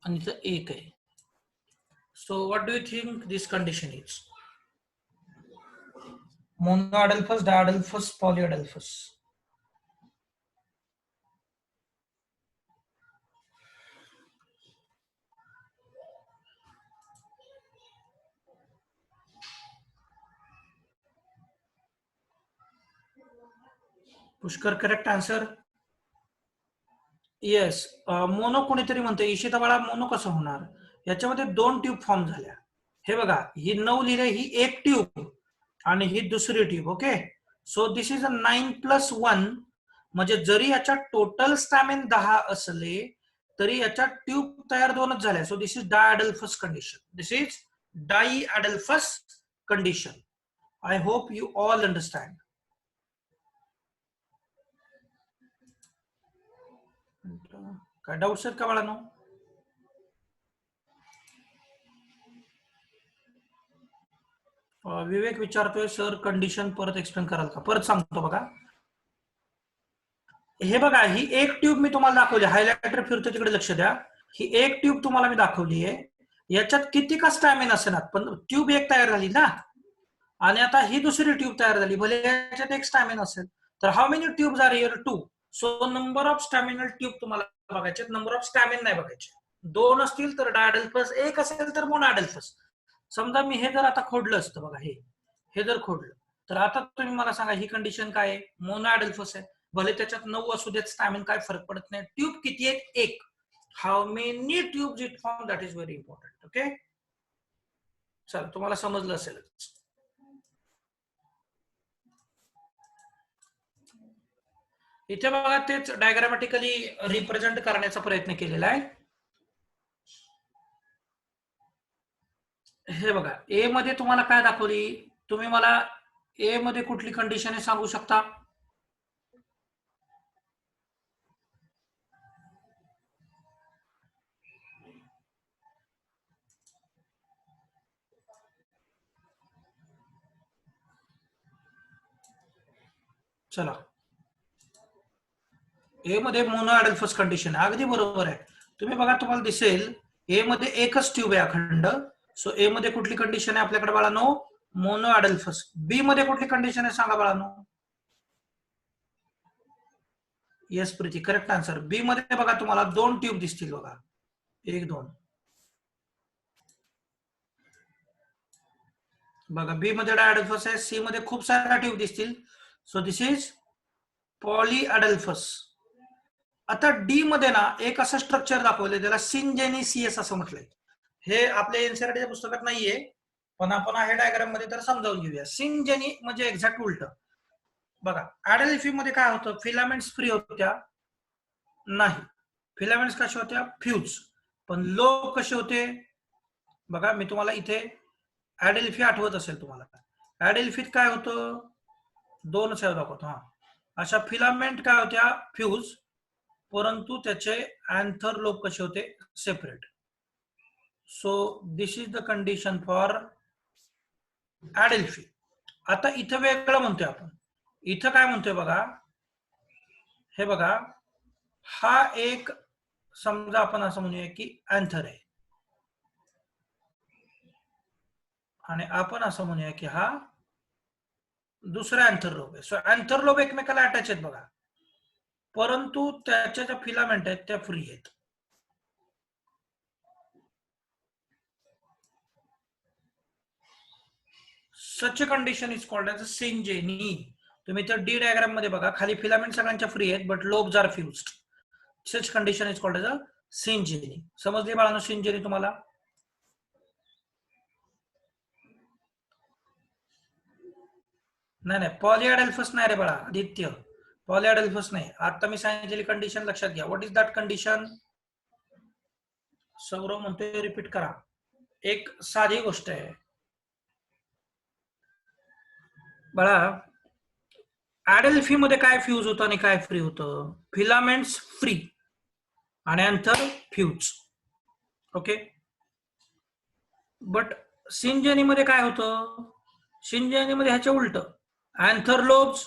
आणि इथं 1 आहे. So what do you think this condition is? Monadelphous, diadelphous, polyadelphous? Pushkar, correct answer. Yes, mono कोणीतरी म्हणते, इशिता बाळा मोनो कसं होणार? याच्यामध्ये 2 ट्यूब फॉर्म झाल्या. हे बघा, ही 9 लिहिले, ही एक ट्यूब आणि ही दुसरी tube. Okay, so this is अ 9+1, म्हणजे जरी याच्यात टोटल स्टॅमिन 10 असले तरी याच्यात ट्यूब तयार 2च झाल्या. So this is diadelphous condition. This is diadelphous condition. I hope you all understand. काय डाऊट्स आहेत का बाळांनो? विवेक विचारतोय, सर कंडिशन परत एक्सप्लेन कराल का? परत सांगतो बघा. हे बघा, ही एक ट्यूब मी तुम्हाला दाखवली, हायलायटर फिरतो तिकडे लक्ष द्या. ही एक ट्यूब तुम्हाला मी दाखवली आहे. याच्यात किती का स्टॅमिन असेना, पण ट्यूब एक तयार झाली ना, आणि आता ही दुसरी ट्यूब तयार झाली, भले याच्यात एक स्टॅमिन असेल. तर how many tubes are here? 2. So number of staminal tube तुम्हाला बघायचे, नंबर ऑफ स्टॅमिन नाही बघायचे. 2 असतील तर डायअडल्फस, 1 असेल तर मोनोअडल्फस. समजा मी हे जर आता खोडलं असतं बघा, हे जर खोडलं, तर आता तुम्ही मला सांगा ही कंडिशन काय आहे? मोनोअडल्फस आहे. भले त्याच्यात 9 असू देत, स्टॅमिन काय फरक पडत नाही. ट्यूब किती आहेत? 1. How many tubes it form, that is very important. Okay, चला, तुम्हाला समजलं असेल. इथे बघा, तेच डायग्रामॅटिकली रिप्रेझेंट करण्याचा प्रयत्न केलेला आहे. हे बघा, ए मध्ये तुम्हाला काय दाखवली? तुम्ही मला ए मध्ये कुठली कंडिशन आहे सांगू शकता? चला, ए मध्ये मोनोअडल्फस कंडिशन आहे, अगदी बरोबर आहे. तुम्ही बघा, तुम्हाला दिसेल ए मध्ये एकच ट्यूब आहे अखंड. सो ए मध्ये कुठली कंडिशन आहे आपल्याकडे बाळांनो? मोनोअडल्फस. बी मध्ये कुठली कंडिशन आहे सांगा बाळांनो? Yes Preeti, correct answer. B मध्ये बघा, तुम्हाला 2 ट्यूब दिसतील बघा, 1 2. बघा, बी मध्ये डायअडल्फस आहे, सी मध्ये खूप साऱ्या ट्यूब दिसतील. So this is polyadelphous. आता डी मध्ये ना एक असं स्ट्रक्चर दाखवलंय, त्याला सिनजेनिसियस असं म्हटलंय. हे आपल्या एनसीईआरटीच्या पुस्तकात नाहीये, पण आपण आहे डायग्राम मध्ये, तर समजावून घेऊया. सिनजेनी म्हणजे एक्झॅक्ट उलट. बघा, अडल्फी मध्ये काय होतं? फिलामेंट्स फ्री होत्या? नाही. फिलामेंट्स कशा होत्या? फ्यूज. पण लोब कसे होते? बघा, मी तुम्हाला इथे ऍडेल्फी आठवत असेल तुम्हाला. ऍडेल्फीत काय होतं? 2 सेव दाखवतो. हा, अशा फिलामेंट काय होत्या? फ्यूज. परंतु त्याचे अँथर लोब कसे होते? Separate. So this is the condition for adelphy. आता इथं वेगळं म्हणतोय आपण. इथं काय म्हणतोय बघा, हे बघा, हा एक, समजा आपण असं म्हणूया की अँथर आहे, आणि आपण असं म्हणूया की हा दुसरा अँथर लोब आहे. सो अँथर लोब एकमेकाला अटॅच आहेत बघा, परंतु त्याच्या ज्या फिलामेंट आहेत त्या फ्री आहेत. सच कंडिशन इज कॉल्ड एज सिंजेनी. तुम्ही तर डी डायग्राम मध्ये बघा, खाली फिलामेंट सगळ्यांच्या फ्री आहेत, but lobes are fused. Such condition is called as a syngeny. समजली बाळांनो सिंजेनी तुम्हाला? नाही नाही, पॉलिॲडेल्फस नाही रे बाळा आदित्य, पॉलिॲडेल्फस नाही. आता मी सांगितलेली कंडिशन लक्षात घ्या. What is that condition? Saurav म्हणतोय रिपीट करा. एक साधी गोष्ट आहे बाळा, ॲडेल्फी मध्ये काय फ्यूज होतं आणि काय फ्री होतं? फिलामेंट्स फ्री आणि अँथर फ्यूज. ओके. बट सिंजेनी मध्ये काय होतं? सिंजेनी मध्ये ह्याच्या उलट, anther lobes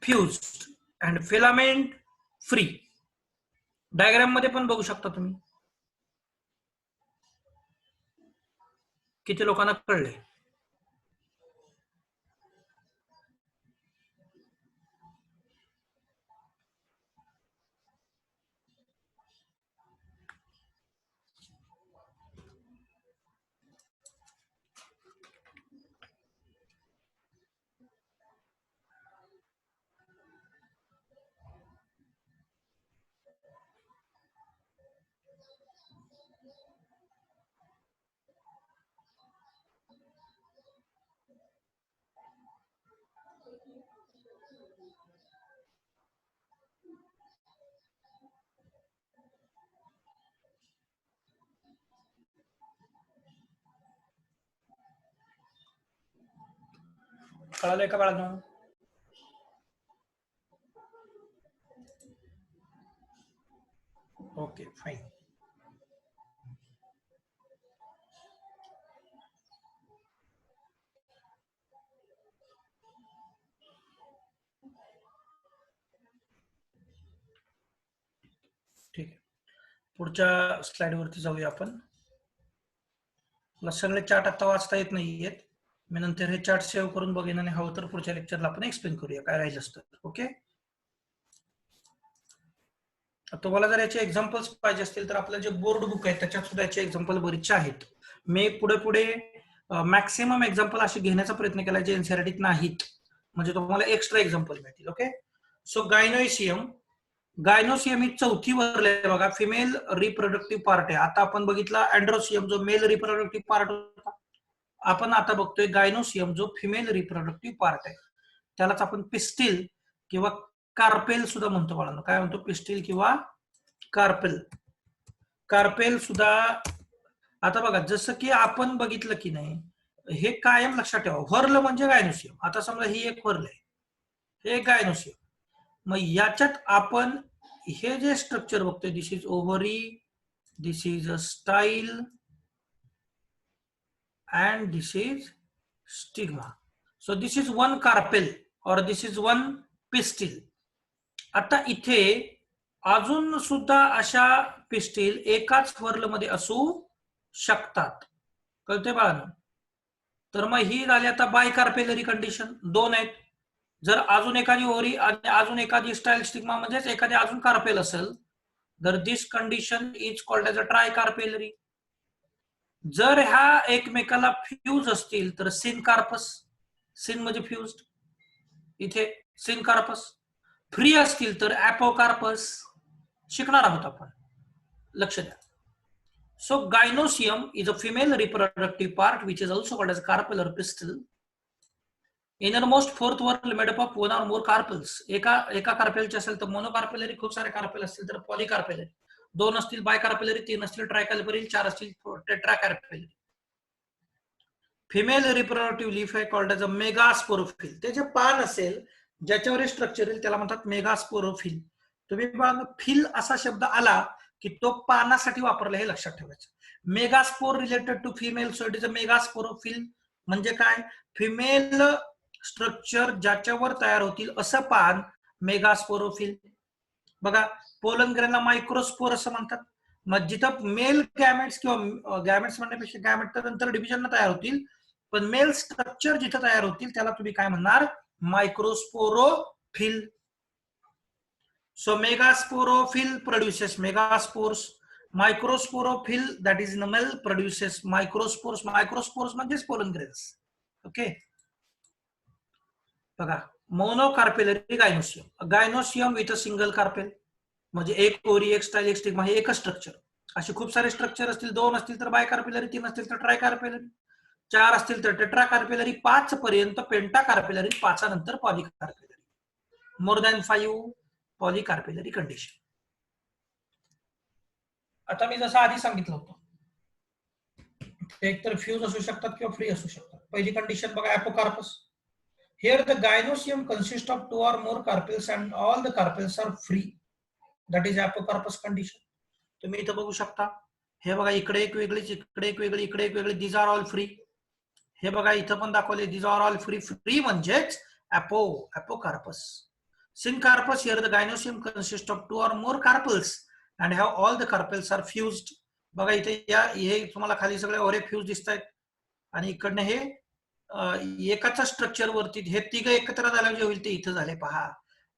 fused and filament free. Diagram मध्ये पण बघू शकता तुम्ही. किती लोकांना कळले? कळालंय का बाळांनो? Okay fine. ठीक आहे, पुढच्या स्लाइड वरती जाऊया आपण. मला सगळे चार्ट आता वाचता येत नाहीयेत, मी नंतर हे चार्ट सेव्ह करून बघेन आणि हवं तर पुढच्या लेक्चरला आपण एक्सप्लेन करूया काय राहिलं असतं. ओके. तुम्हाला जर याचे एक्झाम्पल्स पाहिजे असतील तर आपलं जे बोर्ड बुक आहे त्याच्यात सुद्धा याचे एक्झाम्पल बरेचसे आहेत. मी पुढे पुढे मॅक्सिमम एक्झाम्पल असे घेण्याचा प्रयत्न केला जे एनसीईआरटीत नाहीत, म्हणजे तुम्हाला एक्स्ट्रा एक्झाम्पल मिळतील. ओके. सो गायनोसियम ही चौथी वरले बघा, फिमेल रिप्रोडक्टिव्ह पार्ट आहे. आता आपण बघितला अँड्रोसियम जो मेल रिप्रोडक्टिव्ह पार्ट होता, आपण आता बघतोय गायनोसियम जो फिमेल रिप्रोडक्टिव्ह पार्ट आहे. त्यालाच आपण पिस्टिल किंवा कार्पेल सुद्धा म्हणतो बाळांनो. काय म्हणतो? पिस्टिल किंवा कार्पेल. कार्पेल सुद्धा. आता बघा, जसं की आपण बघितलं की नाही, हे कायम लक्षात ठेवा, व्हर्ल म्हणजे गायनोसियम. आता समजा ही एक व्हर्ल आहे, हे एक गायनोसियम. मग याच्यात आपण हे जे स्ट्रक्चर बघतोय, this is ovary, this is a style and this is stigma. So this is one carpel or this is one pistil. आता इथे अजून सुद्धा अशा पिस्टिल एकाच व्हर्ल मध्ये असू शकतात. कळतंय बाळांनो? तर मग ही झाली आता बायकार्पेलरी कंडिशन, दोन आहेत. जर अजून एखादी ओरी आणि अजून एखादी स्टाईल स्टिग्मा म्हणजेच एखादी अजून कार्पेल असेल तर this condition is called as a tricarpellary. जर ह्या एकमेकाला फ्यूज असतील तर सिनकार्पस, सिन म्हणजे फ्यूज्ड, इथे सिनकार्पस. फ्री असतील तर अपोकार्पस. शिकणार आहोत आपण, लक्ष द्या. So gynoecium is a female reproductive part which is also called as carpel or pistil. Innermost fourth whorl made up of one or more carpels. एका कार्पेलचे असेल तर मोनोकार्पेलरी, खूप सारे कार्पेल असतील तर पॉलिकार्पेलरी, दोन असतील बायकार्पेलरी, तीन असतील ट्रायकार्पेलरी, चार असतील टेट्राकार्पेलरी. फिमेल रिप्रोडक्टिव्ह लीफ आहे कॉल्ड एज अ मेगास्पोरोफिल. ते जे पान असेल ज्याच्यावर हे स्ट्रक्चर येईल त्याला म्हणतात मेगास्पोरोफिल. तुम्ही बघा, फिल असा शब्द आला की तो पानासाठी वापरला, हे लक्षात ठेवायचं. Megaspore related to female, so it is a megasporophyll. म्हणजे काय? फिमेल स्ट्रक्चर ज्याच्यावर तयार होतील असं पान मेगास्पोरोफिल. बघा, पोलन ग्रेनला मायक्रोस्पोर असं म्हणतात. मग जिथं मेल गॅमेट्स किंवा गॅमेट्स म्हणण्यापेक्षा गॅमेट तर नंतर डिव्हिजन तयार होतील, पण मेल स्ट्रक्चर जिथं तयार होतील त्याला तुम्ही काय म्हणणार? Microsporophyll. So megasporophyll produces megaspores. Microsporophyll that is male produces microspores. Microspores म्हणजेच पोलन ग्रेन्स. ओके. बघा, monocarpellary gynoecium, gynoecium with a single carpel, म्हणजे एक ओरी, एक स्टाईल, एक स्टिग्मा, हे एकच स्ट्रक्चर. असे खूप सारे स्ट्रक्चर असतील, 2 असतील तर बायकार्पेलरी, 3 असतील तर ट्रायकार्पेलरी, 4 असतील तर टेट्राकार्पेलरी, 5 पर्यंत पेंटाकार्पेलरी, 5 नंतर पॉलीकार्पेलरी. More than 5 पॉलीकार्पेलरी condition. आता मी जसं आधी सांगितलं होतं, ते एकतर फ्यूज असू शकतात किंवा फ्री असू शकतात. पहिली कंडिशन बघा, अपोकार्पस. Here the gynoecium consists of 2 or more carpels and all the carpels are free. That is apocarpus condition. तुम्ही इथं बघू शकता, हे बघा इकडे एक वेगळीच, इकडे एक वेगळी, इकडे एक वेगळी, these are all free. हे बघा इथं पण दाखवले, these are all free. Free म्हणजेच apocarpus. Syncarpus, here the gynoecium consists of 2 or more carpels and have all the carpels are fused. बघा इथे हे तुम्हाला खाली सगळे ओरे फ्यूज दिसत आहेत आणि इकडनं हे एकाच स्ट्रक्चर वरती हे तिघ एकत्र झाले जे होईल ते इथं झाले पहा.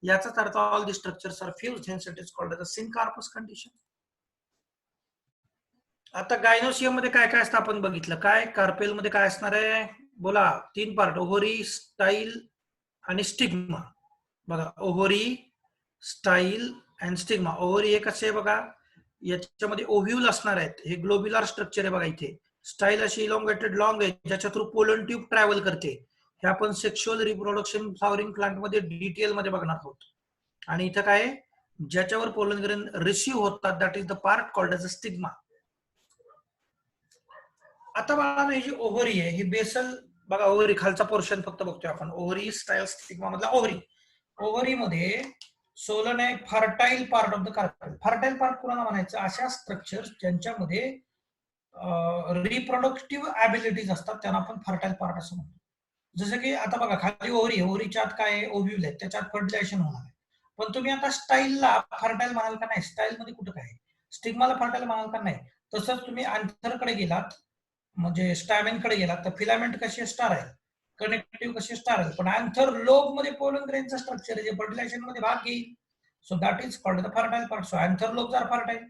याचाच अर्थ all the structures are fused, hence it is called as a syncarpous condition. आता गायनोसियम मध्ये काय काय असतं आपण बघितलं. काय कार्पेल मध्ये काय असणार आहे बोला? 3 पार्ट, ओव्हरी, स्टाईल आणि स्टिग्मा. बघा ovary, style and stigma. Ovary एक असे बघा, याच्यामध्ये ओव्ह्यूल असणार आहेत. हे ग्लोब्युलर स्ट्रक्चर आहे बघा इथे. स्टाईल अशी इलॉंगेटेड लॉंग आहे, ज्याच्या थ्रू पोलन ट्यूब ट्रॅव्हल करते. हे आपण सेक्शुअल रिप्रोडक्शन फ्लॉवरिंग प्लांट मध्ये डिटेल मध्ये बघणार आहोत. आणि इथं काय, ज्याच्यावर पोलन ग्रेन रिसीव्ह होतात, that is the part called as a stigma. आता बघा ही जी ओव्हरी आहे ही बेसल बघा, ओव्हरी खालचा पोर्शन फक्त बघतोय आपण. ओव्हरी, स्टाईल, स्टिग्मा मधला ओव्हरी. ओव्हरी मध्ये सोलन आहे, fertile part of the carpel. Fertile part कोणाला म्हणायचं? अशा स्ट्रक्चर ज्यांच्यामध्ये रिप्रोडक्टिव्ह ऍबिलिटीज असतात त्यांना आपण फर्टाईल पार्ट असं म्हणतो. जसं की आता बघा खाली ओव्हरी, ओव्हरीच्या आत काय ओव्ह्यूल आहे, त्याच्यात फर्टिलायझेशन होणार आहे. पण तुम्ही आता स्टाईलला फर्टाईल म्हणाल का नाही? स्टाईल मध्ये कुठं काय? स्टिग्माला फर्टाईल म्हणाल का नाही? तसंच तुम्ही अँथरकडे गेलात, म्हणजे स्टॅमेन कडे गेलात, तर फिलामेंट कशी स्टार आहे, कनेक्टिव्ह कशी स्टार आहे. पण अँथर लोब मध्ये पोलन ग्रेनचं स्ट्रक्चर आहे जे फर्टिलायझेशन मध्ये भाग घेईल. So that is called the fertile part. So anther lobes are fertile,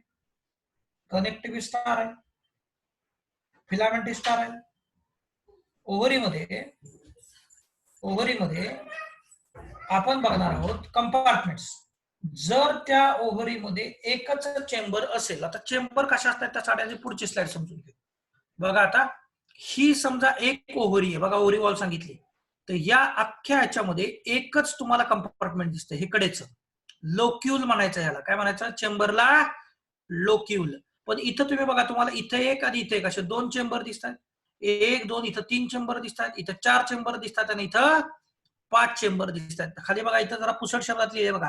connective sterile आहे, फिलामेंट स्टार आहे. ओव्हरीमध्ये आपण बघणार आहोत कंपार्टमेंट्स. जर त्या ओव्हरीमध्ये एकच चेंबर असेल, आता चेंबर कशा असतात त्या साड्याची पुढची स्लाइड समजून घेऊ. बघा आता ही समजा एक ओव्हरी आहे बघा, ओव्हरी वॉल सांगितली, तर या अख्ख्या ह्याच्यामध्ये एकच तुम्हाला कंपार्टमेंट दिसतं, हे कडेच लोक्यूल म्हणायचं. याला काय म्हणायचं? चेंबरला लोक्यूल. पण इथं तुम्ही बघा, तुम्हाला इथे एक आणि इथे एक असे 2 चेंबर दिसतात. 1 2, इथं 3 चेंबर दिसतात, इथं 4 चेंबर दिसतात आणि इथं 5 चेंबर दिसतात. खाली बघा इथं जरा पुसट शब्दात लिहिले बघा,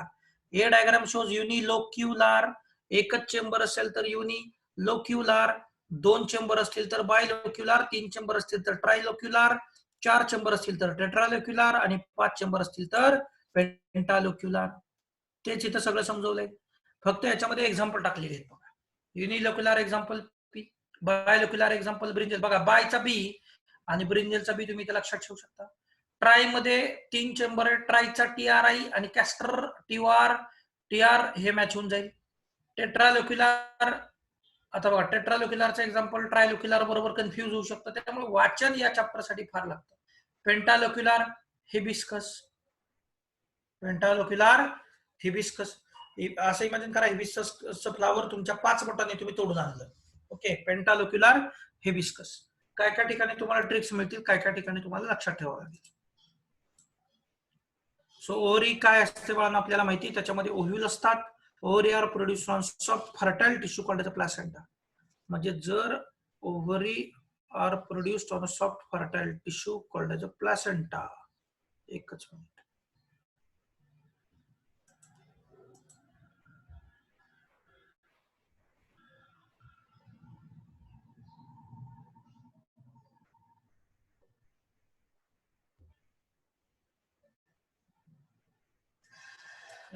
हे डायग्राम शोज युनिलोक्युलार. एकच चेंबर असेल तर युनिलोक्युलार, 2 चेंबर असतील तर बायलोक्युलार, 3 चेंबर असतील तर ट्रायलोक्युलार, 4 चेंबर असतील तर टेट्रालोक्युलार आणि 5 चेंबर असतील तर पेंटालोक्युलार. तेच इथं सगळं समजवलंय, फक्त याच्यामध्ये एक्झाम्पल टाकलेले आहेत बघा. युनिलोक्युलार एक्झाम्पल पी, बायलोक्युलार एक्झाम्पल ब्रिंजल. बघा बायचा बी आणि ब्रिंजलचा बी तुम्ही इथे लक्षात ठेवू शकता. ट्राय मध्ये 3 चेंबर आहे, ट्रायचा टीआरआय आणि कॅस्टर टीआर हे मॅच होऊन जाईल. टेट्रालोक्युलार, आता बघा टेट्रालोक्युलारचा एक्झाम्पल ट्रायलोक्युलार बरोबर कन्फ्युज होऊ शकतं, त्यामुळे वाचन या चॅप्टर साठी फार लागतं. पेंटालोक्युलार हिबिस्कस, पेंटालोक्युलार हिबिस्कस असं इमॅजिन करा, हिबिस्कसचं फ्लावर तुमच्या 5 बोटांनी तुम्ही तोडून आणलं. Okay, pentalocular hibiscus. काय काय ठिकाणी तुम्हाला ट्रिक्स मिळतील, काय काय ठिकाणी तुम्हाला लक्षात ठेवावं लागेल. सो ओव्हरी काय असते बाळांनो आपल्याला माहिती, त्याच्यामध्ये ओव्ह्यूल असतात. Ovary are produced on soft fertile tissue called the placenta. म्हणजे जर ovary are produced on a soft fertile tissue called as a placenta. एकच मिनिट.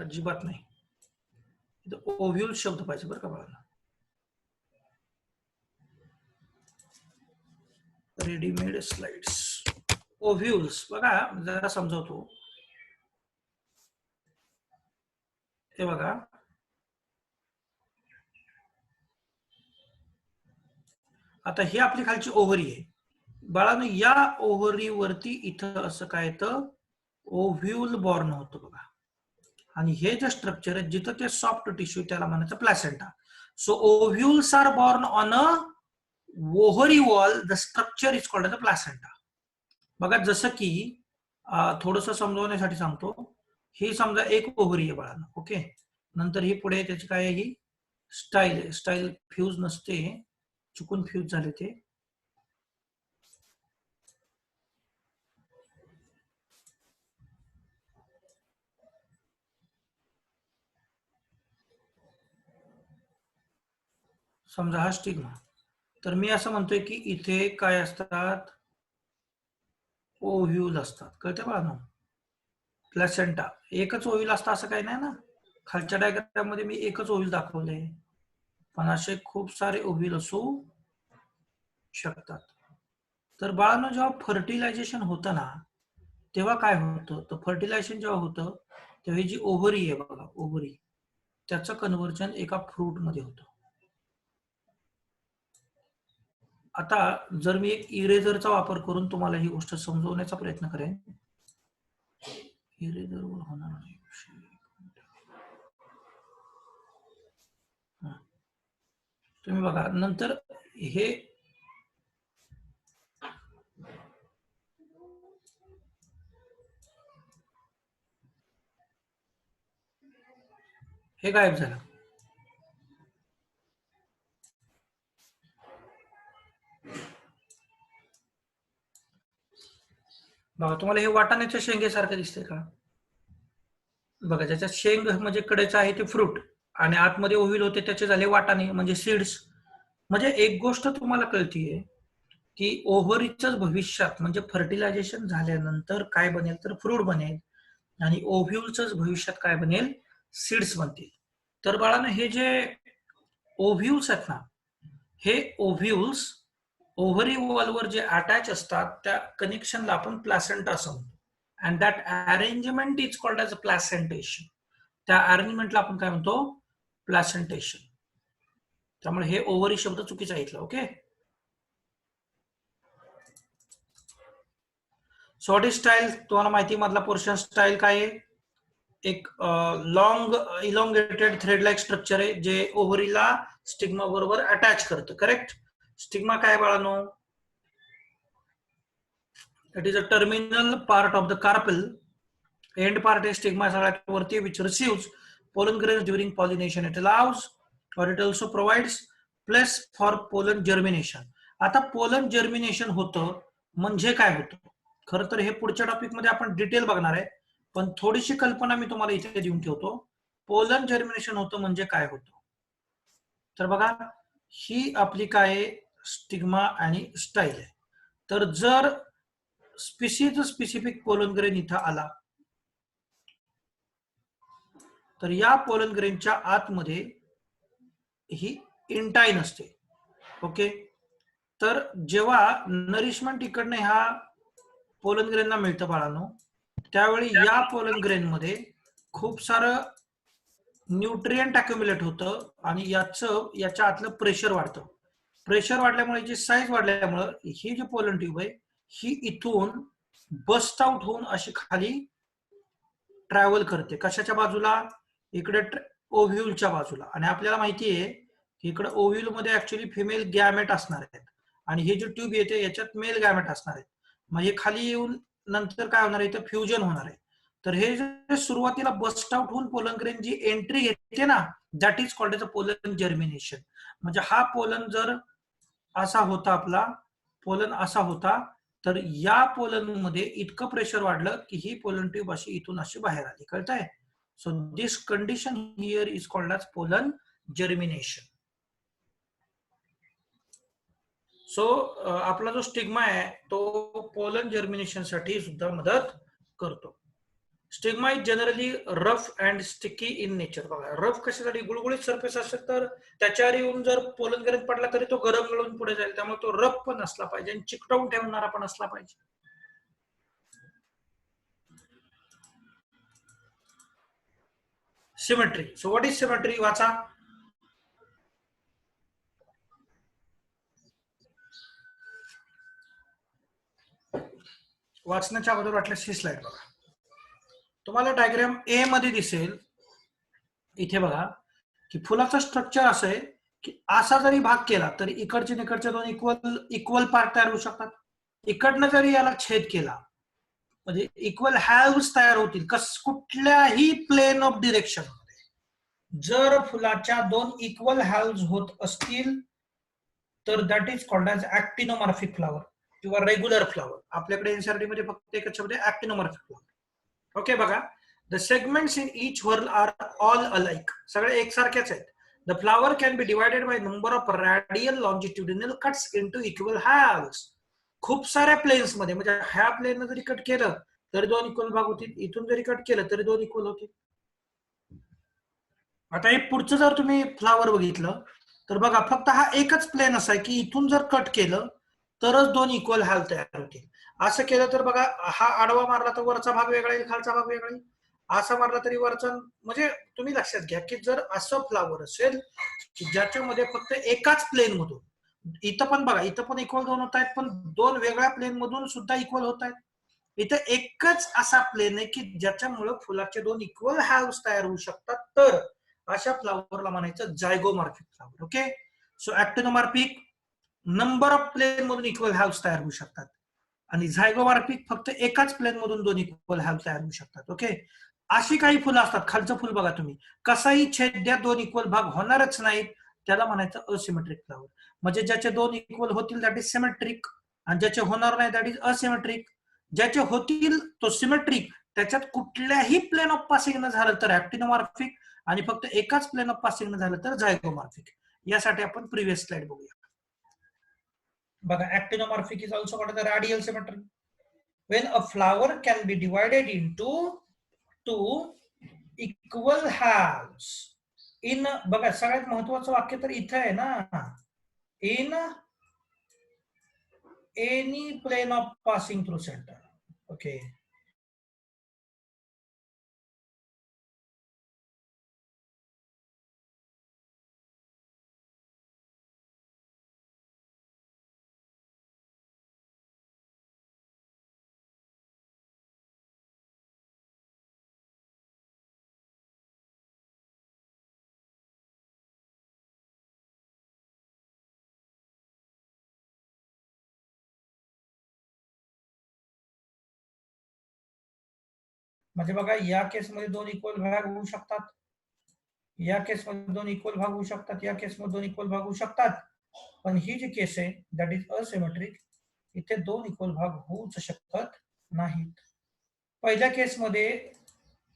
अजिबात नाही, ओव्ह्यूल शब्द पाहिजे बरं का बाळांनो. Readymade slides. ओव्ह्यूल्स बघा जरा समजवतो. हे बघा, आता ही आपली खालची ओव्हरी आहे बाळांनो. या ओव्हरीवरती इथं असं काय येतं, ओव्ह्यूल बॉर्न होतं बघा. आणि हे जे स्ट्रक्चर आहे जिथं ते सॉफ्ट टिश्यू त्याला म्हणायचं placenta. So ovules are born on a ovary wall. The structure is called as a placenta. बघा जसं की थोडस समजवण्यासाठी सांगतो. ही समजा एक ओव्हरी आहे बाळांनो. ओके, नंतर ही पुढे त्याची काय आहे, ही स्टाईल आहे. स्टाईल फ्यूज नसते, चुकून फ्यूज झाले ते. समजा हा स्टिग्मा. तर मी असं म्हणतोय की इथे काय असतात, ओव्ह्यूल असतात. कळते बाळांनो? प्लॅसेंटा एकच ओव्ह्यूल असतं असं काही नाही ना. खालच्या डायग्राम मध्ये मी एकच ओव्ह्यूल दाखवले, पण असे खूप सारे ओव्ह्यूल असू शकतात. तर बाळांनो जेव्हा फर्टिलायझेशन होतं ना, तेव्हा काय होतं, तर फर्टिलायझेशन जेव्हा होतं तेव्हा ही जी ओव्हरी आहे बघा, ओव्हरी, त्याचं कन्व्हर्जन एका फ्रूट मध्ये होतं. आता जर मी एक इरेजरचा वापर करून तुम्हाला ही गोष्ट समजवण्याचा प्रयत्न करेन. इरेजरवर होणार नाही. तुम्ही बघा नंतर हे गायब झालं. बघा तुम्हाला हे वाटाण्याच्या शेंगेसारखं दिसतंय का? बघा ज्याच्यात शेंग म्हणजे कडेचं आहे ते फ्रूट आणि आतमध्ये ओव्ह्यूल होते त्याचे झाले वाटाणे म्हणजे सीड्स. म्हणजे एक गोष्ट तुम्हाला कळतीये की ओव्हरीचंच भविष्यात म्हणजे फर्टिलायझेशन झाल्यानंतर काय बनेल तर फ्रूट बनेल आणि ओव्ह्यूलचंच भविष्यात काय बनेल, सीड्स बनतील. तर बाळांनो हे जे ओव्ह्यूल्स आहेत ना, हे ओव्ह्यूल्स ओव्हरी वॉलवर जे अटॅच असतात त्या कनेक्शनला आपण प्लॅसेंटा असं म्हणतो. And that arrangement is called as a placentation. त्या अरेंजमेंटला आपण काय म्हणतो, प्लॅसेंटेशन. त्यामुळे हे ओव्हरी शब्द चुकीचा ऐकला. ओके, सॉडी स्टाईल तुम्हाला माहिती, मधला पोर्शन स्टाईल काय आहे, एक long elongated thread like structure आहे जे ओव्हरीला स्टिग्मा बरोबर अटॅच करतं. करेक्ट. स्टिग्मा काय बाळांनो, it is a terminal part of the carpel. End part आहे स्टिग्मा सगळ्यात वरती, which receives pollen grains during pollination. It allows or it also provides place for pollen germination. आता pollen germination होतं म्हणजे काय होतं, खरं तर हे पुढच्या टॉपिक मध्ये आपण डिटेल बघणार आहे, पण थोडीशी कल्पना मी तुम्हाला इथे देऊन ठेवतो. पोलन जर्मिनेशन होतं म्हणजे काय होतं, तर बघा ही आपली काय स्टिग्मा आणि स्टाईल आहे. तर जर स्पेसिफिक पोलन ग्रेन इथं आला तर या पोलन ग्रेनच्या आतमध्ये ही इंटाईन असते. ओके, तर जेव्हा नरिशमेंट इकडनं ह्या पोलन ग्रेनला मिळतं बाळांनो, त्यावेळी या पोलन ग्रेन मध्ये खूप सारं न्यूट्रिएंट अक्युम्युलेट होतं आणि याच्या आतलं प्रेशर वाढतं. प्रेशर वाढल्यामुळे जी साईज वाढल्यामुळे ही जी पोलन ट्यूब आहे ही इथून बस्ट आउट होऊन अशी खाली ट्रॅव्हल करते. कशाच्या बाजूला, इकडे ओव्ह्यूलच्या बाजूला. आणि आपल्याला माहिती आहे की इकडे ओव्ह्यूल मध्ये ऍक्च्युली फिमेल गॅमेट असणार आहेत आणि ही जी ट्यूब येते याच्यात मेल गॅमेट असणार आहेत. मग हे खाली येऊन नंतर काय होणार आहे, इथं फ्युजन होणार आहे. तर हे जे सुरुवातीला बस्ट आउट होऊन पोलन ग्रेन जी एंट्री घेते ना, that is called as a pollen germination. म्हणजे हा पोलन जर असा होता, आपला पोलन असा होता, तर या पोलन मध्ये इतकं प्रेशर वाढलं की ही पोलन ट्यूब अशी इथून अशी बाहेर आली. कळतंय? So this condition here is called as pollen germination. So आपला जो स्टिग्मा आहे तो पोलन जर्मिनेशन साठी सुद्धा मदत करतो. Stigma is generally rough and sticky in nature. बघा रफ कशासाठी, गुळगुळीत सरफेस असेल तर त्याच्यावर येऊन जर पोलन ग्रेन पडला तरी तो गरम गळून पुढे जाईल. त्यामुळे तो रफ पण असला पाहिजे आणि चिकटवून ठेवणारा पण असला पाहिजे. Symmetry. So what is symmetry, वाचा. वाचण्याच्या अगोदर वाटल्यास ही स्लाइड बघा. तुम्हाला डायग्राम ए मध्ये दिसेल, इथे बघा की फुलाचं स्ट्रक्चर असं आहे की असा जरी भाग केला तरी इकडचे निकडचे दोन इक्वल पार्ट तयार होऊ शकतात. इकडनं जरी याला छेद केला म्हणजे इक्वल हॅव्स तयार होतील. कुठल्याही प्लेन ऑफ डिरेक्शन मध्ये जर फुलाच्या दोन इक्वल हॅव्स होत असतील तर that is called as actinomorphic flower किंवा रेग्युलर फ्लॉवर. आपल्याकडे एनसीईआरटी मध्ये फक्त एकच शब्द आहे ऍक्टिनोमॉर्फिक फ्लॉवर. ओके बघा, the segments in each whorl are all alike, सगळे एकसारखेच आहेत. The flower can be divided by number of radial longitudinal cuts into equal halves. खूप साऱ्या प्लेन्स मध्ये, म्हणजे ह्या प्लेन जरी कट केलं तरी दोन इक्वल भाग होतील, इथून जरी कट केलं तरी दोन इक्वल होतील. आता हे पुढचं जर तुम्ही फ्लॉवर बघितलं तर बघा फक्त हा एकच प्लेन असा आहे की इथून जर कट केलं तरच दोन इक्वल हॅल तयार होतील. असं केलं तर बघा हा आडवा मारला तर वरचा भाग वेगळा येईल, खालचा भाग वेगळा येईल. असा मारला तरी वरचा, म्हणजे तुम्ही लक्षात घ्या की जर असं फ्लॉवर असेल ज्याच्यामध्ये फक्त एकाच प्लेन मधून, इथं पण बघा इथं पण इक्वल दोन होत आहेत पण दोन वेगळ्या प्लेन मधून सुद्धा इक्वल होत आहेत. इथं एकच असा प्लेन आहे की ज्याच्यामुळे फुलाचे दोन इक्वल हॅव्स तयार होऊ शकतात, तर अशा फ्लॉवरला म्हणायचं zygomorphic flower. Okay, so actinomorphic number of plane मधून इक्वल हॅव्स तयार होऊ शकतात आणि झायगोमॉर्फिक फक्त एकाच प्लेन मधून दोन इक्वल हॅव्स तयार होऊ शकतात. ओके, अशी काही फुलं असतात, खालचं फुल बघा तुम्ही, कसाही छेद द्या दोन इक्वल भाग होणारच नाहीत, त्याला म्हणायचं असिमेट्रिक फ्लॉवर. म्हणजे ज्याचे दोन इक्वल होतील दॅट इज सिमेट्रिक आणि ज्याचे होणार नाही दॅट इज असिमेट्रिक. ज्याचे होतील तो सिमेट्रिक, त्याच्यात कुठल्याही प्लेन ऑफ पासिंग न झालं तर ऍक्टिनोमॉर्फिक आणि फक्त एकाच प्लेन ऑफ पासिंग न झालं तर झायगोमॉर्फिक. यासाठी आपण प्रिव्हियस स्लाइड बघूया. बघा, actinomorphic is also called the radial symmetry. When a flower can be divided into two equal halves in, बघा सगळ्यात महत्वाचं वाक्य तर इथे आहे ना, in any plane of passing through center. Okay, म्हणजे बघा या केसमध्ये दोन इक्वल भाग होऊ शकतात, या केसमध्ये दोन इक्वल भाग होऊ शकतात, या केसमध्ये दोन इक्वल भाग होऊ शकतात. पण ही जी केस आहे दॅट इज असिमेट्रिक, इथे दोन इक्वल भाग होऊच शकत नाहीत. पहिल्या केसमध्ये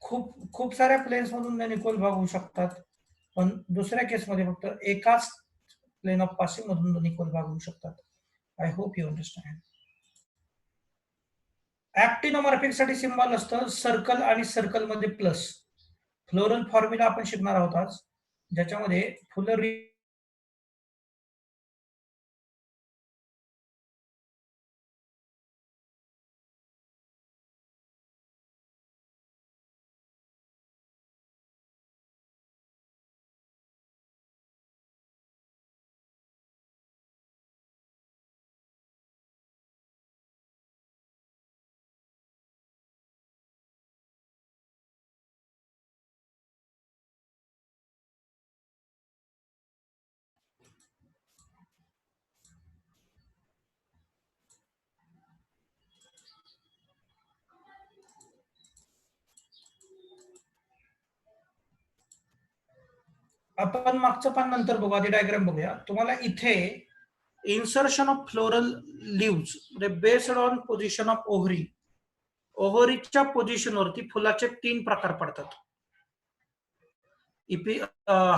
खूप खूप साऱ्या प्लेन्स मधून दोन इक्वल भाग होऊ शकतात, पण दुसऱ्या केसमध्ये फक्त एकाच प्लेन ऑफ पासिंग मधून दोन इक्वल भाग होऊ शकतात. I hope you understand. Actinomorphic साठी सिम्बॉल असतं सर्कल आणि सर्कल मध्ये प्लस. फ्लोरल फॉर्म्युला आपण शिकणार आहोत आज, ज्याच्यामध्ये फुलं आपण मागचं पण नंतर बघू, आधी डायग्राम बघूया. तुम्हाला इथे इन्सर्शन ऑफ फ्लोरल लिव्स म्हणजे based on position of ovary, ओव्हरीच्या पोझिशनवरती फुलाचे तीन प्रकार पडतात.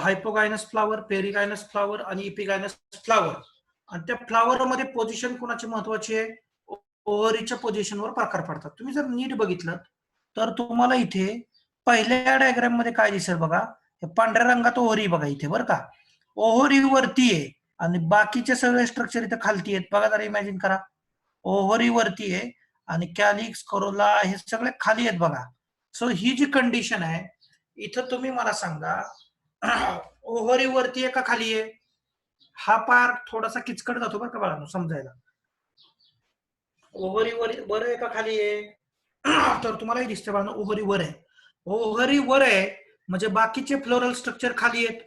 हायपोगायनस फ्लावर, पेरिगायनस फ्लावर आणि इपिगायनस फ्लावर. आणि त्या फ्लावर मध्ये पोझिशन कोणाची महत्वाची आहे, ओव्हरीच्या पोझिशनवर प्रकार पडतात. तुम्ही जर नीट बघितलं तर तुम्हाला इथे पहिल्या डायग्राम मध्ये काय दिसेल बघा, पांढऱ्या रंगात ओव्हरी बघा इथे बरं का, ओव्हरी वरती आहे आणि बाकीचे सगळे स्ट्रक्चर इथे खालती आहेत. बघा जरा इमॅजिन करा, ओव्हरी वरती आहे आणि कॅलिक्स, करोला हे सगळे खाली आहेत बघा. सो ही जी कंडिशन आहे इथं तुम्ही मला सांगा ओव्हरी वरती आहे का खाली आहे? हा पार्ट थोडासा किचकट जातो बरं का बाळांनो समजायला. ओव्हरी वर आहे का खाली आहे? तर तुम्हालाही दिसते बाळांनो ओव्हरी वर आहे. ओव्हरी वर आहे म्हणजे बाकीचे फ्लोरल स्ट्रक्चर खाली आहेत.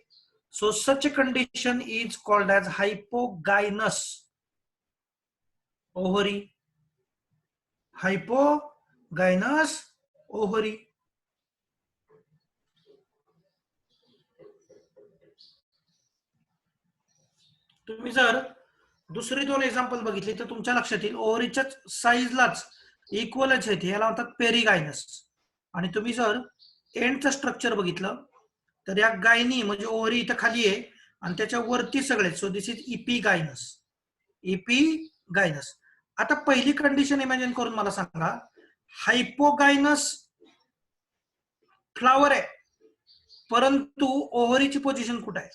So such a condition is called as hypogynous ovary. Hypogynous ovary. तुम्ही जर दुसरी दोन एक्झाम्पल बघितली तर तुमच्या लक्षात येईल ओव्हरीच्या साईजलाच इक्वलच आहेत, याला म्हणतात पेरिगायनस. आणि तुम्ही जर एंडचं स्ट्रक्चर बघितलं तर या गायनी म्हणजे ओव्हरी इथं खाली आहे आणि त्याच्या वरती सगळे. So this is epigynous. Epigynous. आता पहिली कंडिशन इमॅजिन करून मला सांगा, हायपोगायनस फ्लावर आहे परंतु ओव्हरीची पोझिशन कुठे आहे?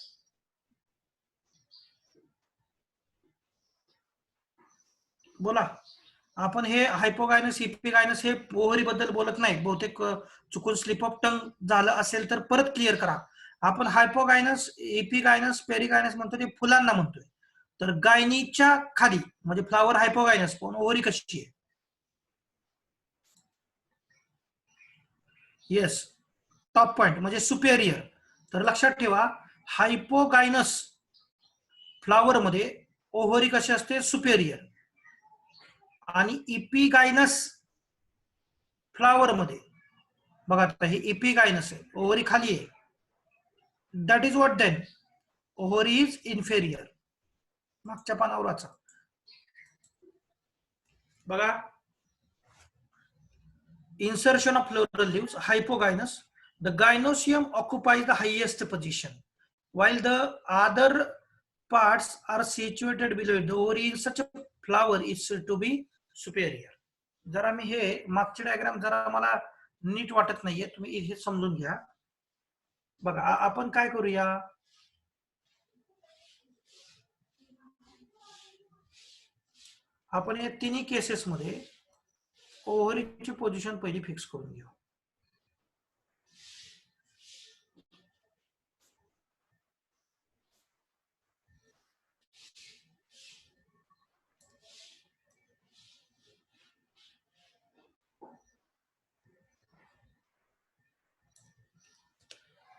बोला. आपण हे हायपोगायनस इपिगायनस हे ओव्हरी बद्दल बोलत नाही, बहुतेक चुकून स्लिप ऑफ टंग झालं असेल तर परत क्लिअर करा. आपण हायपोगायनस इपिगायनस पेरिगायनस म्हणतो ते फुलांना म्हणतोय. तर गायनीच्या खाली म्हणजे फ्लावर हायपोगायनस पण ओव्हरी कशी आहे? येस, टॉप पॉइंट म्हणजे सुपेरियर. तर लक्षात ठेवा, हायपोगायनस फ्लावर मध्ये ओव्हरी कशी असते? सुपेरियर. आणि इपिगायनस फ्लावर मध्ये बघा, आता हे इपिगायनस आहे, ओव्हरी खाली आहे. That is what then? Ovary is inferior. मागच्या पानावर वाचा बघा. Insertion of floral leaves, hypogynous. The gynoecium occupies the highest position, while the other parts are situated below it. The ovary in such a flower is said to be superior. जरा मी हे मागचे diagram जरा मला नीट वाटत नाहीये, तुम्ही हे समजून घ्या. बघा आपण काय करूया, आपण या तिन्ही केसेस मध्ये ओव्हरीची पोझिशन पहिली फिक्स करून घेऊ.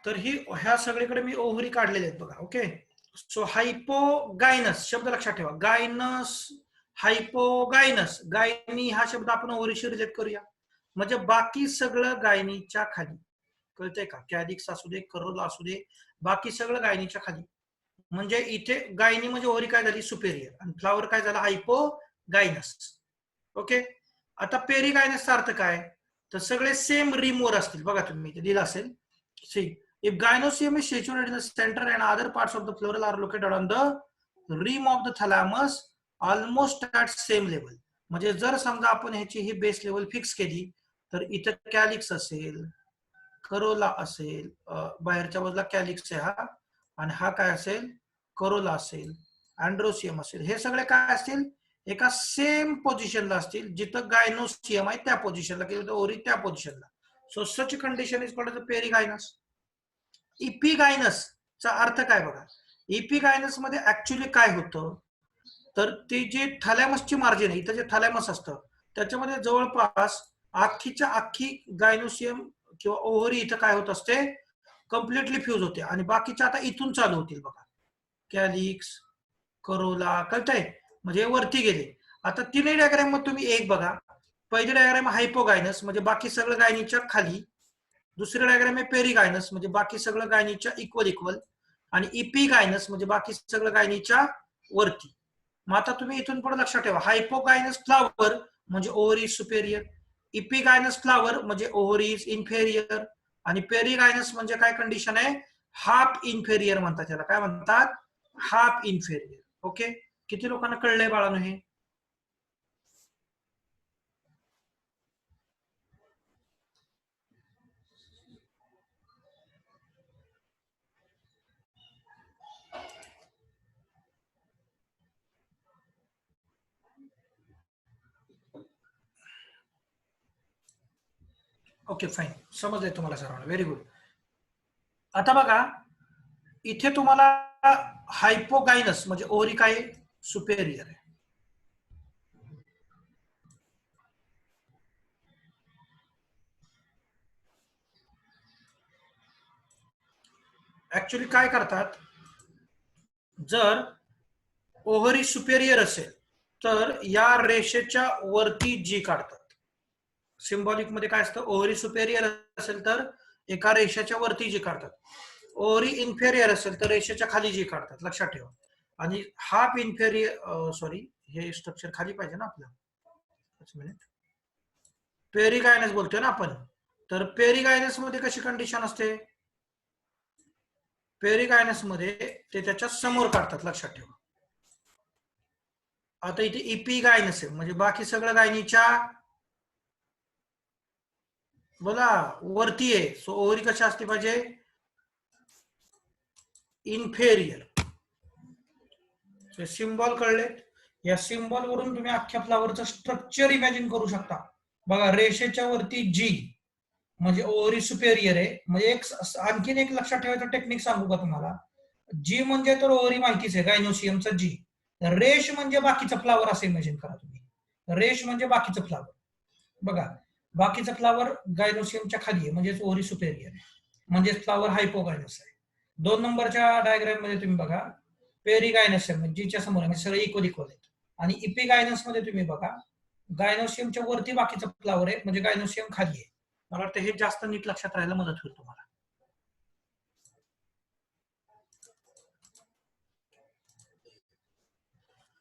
तर ही ह्या सगळीकडे मी ओव्हरी काढलेले आहेत बघा. ओके, सो हायपोगायनस शब्द लक्षात ठेवा. गायनस, हायपोगायनस. गायनी हा शब्द आपण ओव्हरीशी रिलेट करूया. म्हणजे बाकी सगळं गायनीच्या खाली. कळतंय का? कॅलिक्स असू दे, करोला असू दे, बाकी सगळं गायनीच्या खाली. म्हणजे इथे गायनी म्हणजे ओव्हरी काय झाली? सुपेरियर. आणि फ्लावर काय झाला? हायपोगायनस. ओके, आता पेरिगायनसचा अर्थ काय? तर सगळे सेम रिमवर असतील. बघा तुम्ही इथे दिलं असेल, C if gynoecium is situated in the center and other parts of the floral are located on the rim of the thalamus almost at same level. म्हणजे जर समजा आपण ह्याची ही बेस लेवल फिक्स केली तर इथं कॅलिक्स असेल, करोला असेल, बाहेरच्या बाजूला कॅलिक्स आहे हा, आणि हा काय असेल? करोला असेल, अँड्रोसियम असेल. हे सगळे काय असतील? एका सेम पोझिशनला असतील. जिथं गायनोसियम आहे त्या पोझिशनला किंवा ओव्हरी त्या पोझिशनला. So such condition is called perigynous. Epigynous चा अर्थ काय बघा. इपिगायनस मध्ये ऍक्च्युली काय होतं, तर ती जी थॅलॅमसची मार्जिन आहे, इथं जे थॅलॅमस असतं त्याच्यामध्ये जवळपास अख्खीच्या अख्खी गायनोसियम किंवा ओव्हरी इथं काय होत असते? कम्प्लिटली फ्यूज होते. आणि बाकीच्या आता इथून चालू होतील बघा, कॅलिक्स, करोला. कळतंय? म्हणजे वरती गेले. आता तिन्ही डायग्राम मध्ये तुम्ही एक बघा. पहिली डायग्राम हायपोगायनस म्हणजे बाकी सगळं गायनीच्या खाली. दुसरी डायग्राम आहे पेरिगायनस म्हणजे बाकी सगळं गायनीच्या इक्वल. आणि इपिगायनस म्हणजे बाकी सगळं गायनीच्या वरती. मग आता तुम्ही इथून पुढे लक्षात ठेवा, हायपोगायनस फ्लावर म्हणजे ओव्हरी सुपेरियर, इपिगायनस फ्लावर म्हणजे ओव्हरी इन्फेरियर, आणि पेरिगायनस म्हणजे काय कंडिशन आहे? हाफ इन्फेरियर म्हणतात त्याला. काय म्हणतात? Half inferior. ओके, किती लोकांना कळलंय बाळानो हे? ओके फाईन, समजलंय तुम्हाला सर्वांना. Very good. आता बघा इथे तुम्हाला हायपोगायनस म्हणजे ओव्हरी काय? सुपेरियर आहे. ऍक्च्युली काय करतात, जर ओव्हरी सुपेरियर असेल तर या रेषेच्या वरती जी काढतात. सिम्बॉलिक मध्ये काय असतं, ओव्हरी सुपेरियर असेल तर एका रेषेच्या वरती जी काढतात, ओव्हरी इन्फेरियर असेल तर रेषेच्या खाली जी काढतात, लक्षात ठेवा. आणि हाफ इन्फेरियर, सॉरी हे स्ट्रक्चर खाली पाहिजे ना आपलं, पेरिगायनस बोलतोय ना आपण. तर पेरिगायनस मध्ये कशी कंडिशन असते, पेरिगायनस मध्ये ते त्याच्या समोर काढतात, लक्षात ठेवा. आता इथे इपिगायनस आहे म्हणजे बाकी सगळं गायनीच्या बोला वरती आहे. सो ओव्हरी कशा असते पाहिजे, इन्फेरियर. सिम्बॉल कळले, या सिम्बॉल वरून तुम्ही अख्ख्या फ्लावरचं स्ट्रक्चर इमॅजिन करू शकता. बघा रेषेच्या वरती जी म्हणजे ओव्हरी सुपेरियर आहे. म्हणजे एक आणखीन एक लक्षात ठेवायचं टेक्निक सांगू का तुम्हाला. जी म्हणजे तर ओव्हरी माहितीच आहे, गायनोसियमचा जी. रेश म्हणजे बाकीचं फ्लावर असं इमॅजिन करा तुम्ही. रेश म्हणजे बाकीचं फ्लावर. बघा बाकीचं फ्लावर गायनोसियमच्या खाली आहे म्हणजेच ओव्हरी सुपेरियर आहे, म्हणजेच फ्लावर हायपोगायनस आहे. 2 नंबरच्या डायग्राम मध्ये तुम्ही बघा पेरिगायनस आहे म्हणजे जीच्या समोर म्हणजे सगळे इक्वल इक्वल आहेत. आणि इपिगायनस मध्ये तुम्ही बघा गायनोसियमच्या वरती बाकीचं फ्लावर आहे म्हणजे गायनोसियम खाली आहे. मला वाटतं हे जास्त नीट लक्षात राहायला मदत होईल तुम्हाला.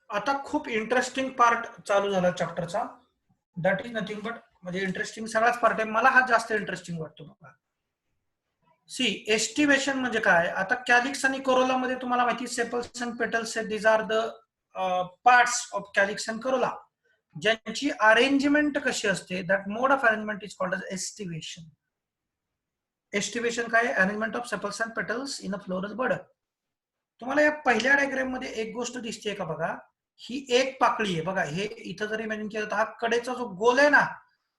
आता खूप इंटरेस्टिंग पार्ट चालू झाला चॅप्टरचा. दॅट इज नथिंग बट म्हणजे इंटरेस्टिंग सगळाच पार्ट आहे, मला हा जास्त इंटरेस्टिंग वाटतो बघा. सी एस्टिवेशन म्हणजे काय. आता कॅलिक्स आणि कोरोला मध्ये तुम्हाला माहिती sepals and petals these are the parts of calyx and corolla, ज्यांची अरेंजमेंट कशी असते, that mode of arrangement is called as aestivation. Aestivation काय, arrangement of sepals and petals in a floral bird. तुम्हाला या पहिल्या डायग्राम मध्ये एक गोष्ट दिसते का बघा, ही एक पाकळी आहे बघा. हे इथं जर इमॅजिन केलं तर हा कडेचा जो गोल आहे ना,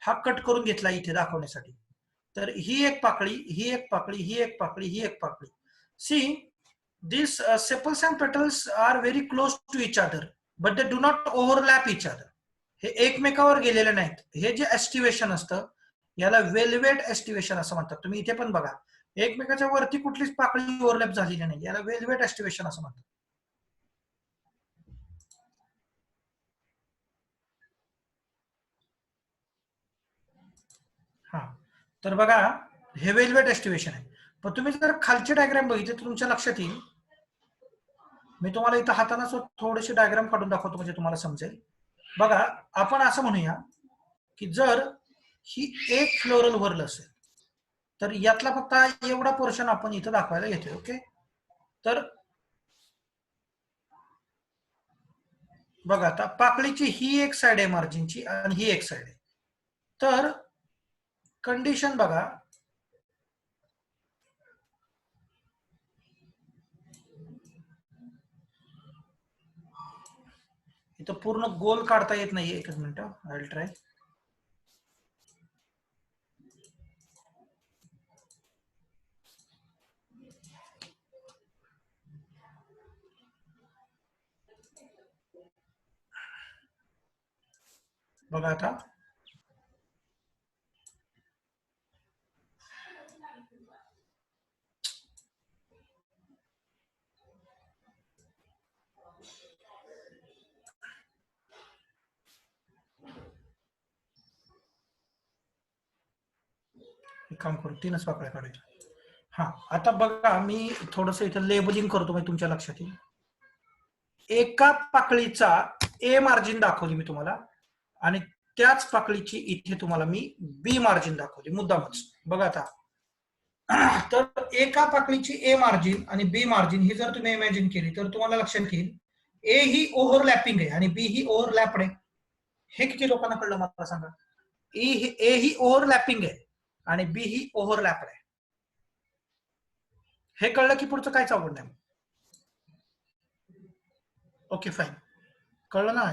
हा कट करून घेतला इथे दाखवण्यासाठी. तर ही एक पाकळी, ही एक पाकळी, ही एक पाकळी, ही एक पाकळी. See this sepals and petals are very close to each other but they do not overlap each other. हे एकमेकावर गेलेले नाहीत. हे जे एस्टिवेशन असतं याला वेलवेट एस्टिवेशन असं म्हणतात. तुम्ही इथे पण बघा एकमेकाच्या वरती कुठलीच पाकळी ओव्हरलॅप झालेली नाही, याला वेलवेट एस्टिवेशन असं म्हणतात. हा तर बघा हे वेलवेट एस्टिवेशन आहे. पण तुम्ही जर खालचे डायग्राम बघितले तर तुमच्या लक्षात येईल. मी तुम्हाला इथं हाताने थोडेसे डायग्राम काढून दाखवतो म्हणजे तुम्हाला समजेल. बघा आपण असं म्हणूया की जर ही एक फ्लोरल व्हर्ल असेल तर यातला फक्त एवढा पोर्शन आपण इथं दाखवायला घेतोय. ओके, तर बघा आता पाकळीची ही एक साइड आहे मार्जिनची आणि ही एक साइड आहे. तर कंडिशन बघा, इथं पूर्ण गोल काढता येत नाहीये. एकच मिनिट, आय विल ट्राय. बघा आता एक काम करू, 3च पाकळ्या काढूया. हा आता बघा मी थोडस इथं लेबलिंग करतो म्हणजे तुमच्या लक्षात येईल. एका पाकळीचा ए मार्जिन दाखवली मी तुम्हाला आणि त्याच पाकळीची इथे तुम्हाला मी बी मार्जिन दाखवली मुद्दामच. बघा आता तर एका पाकळीची ए मार्जिन आणि बी मार्जिन ही जर तुम्ही इमॅजिन केली तर तुम्हाला लक्षात येईल ए ही ओव्हरलॅपिंग आहे आणि बी ही ओव्हरलॅपड आहे. हे किती लोकांना कळलं मला सांगा. ए ही ओव्हरलॅपिंग आहे आणि बी ही ओव्हरलॅपड आहे. हे कळलं की पुढचं कायच अवघड नाही. ओके फाईन, कळलं ना.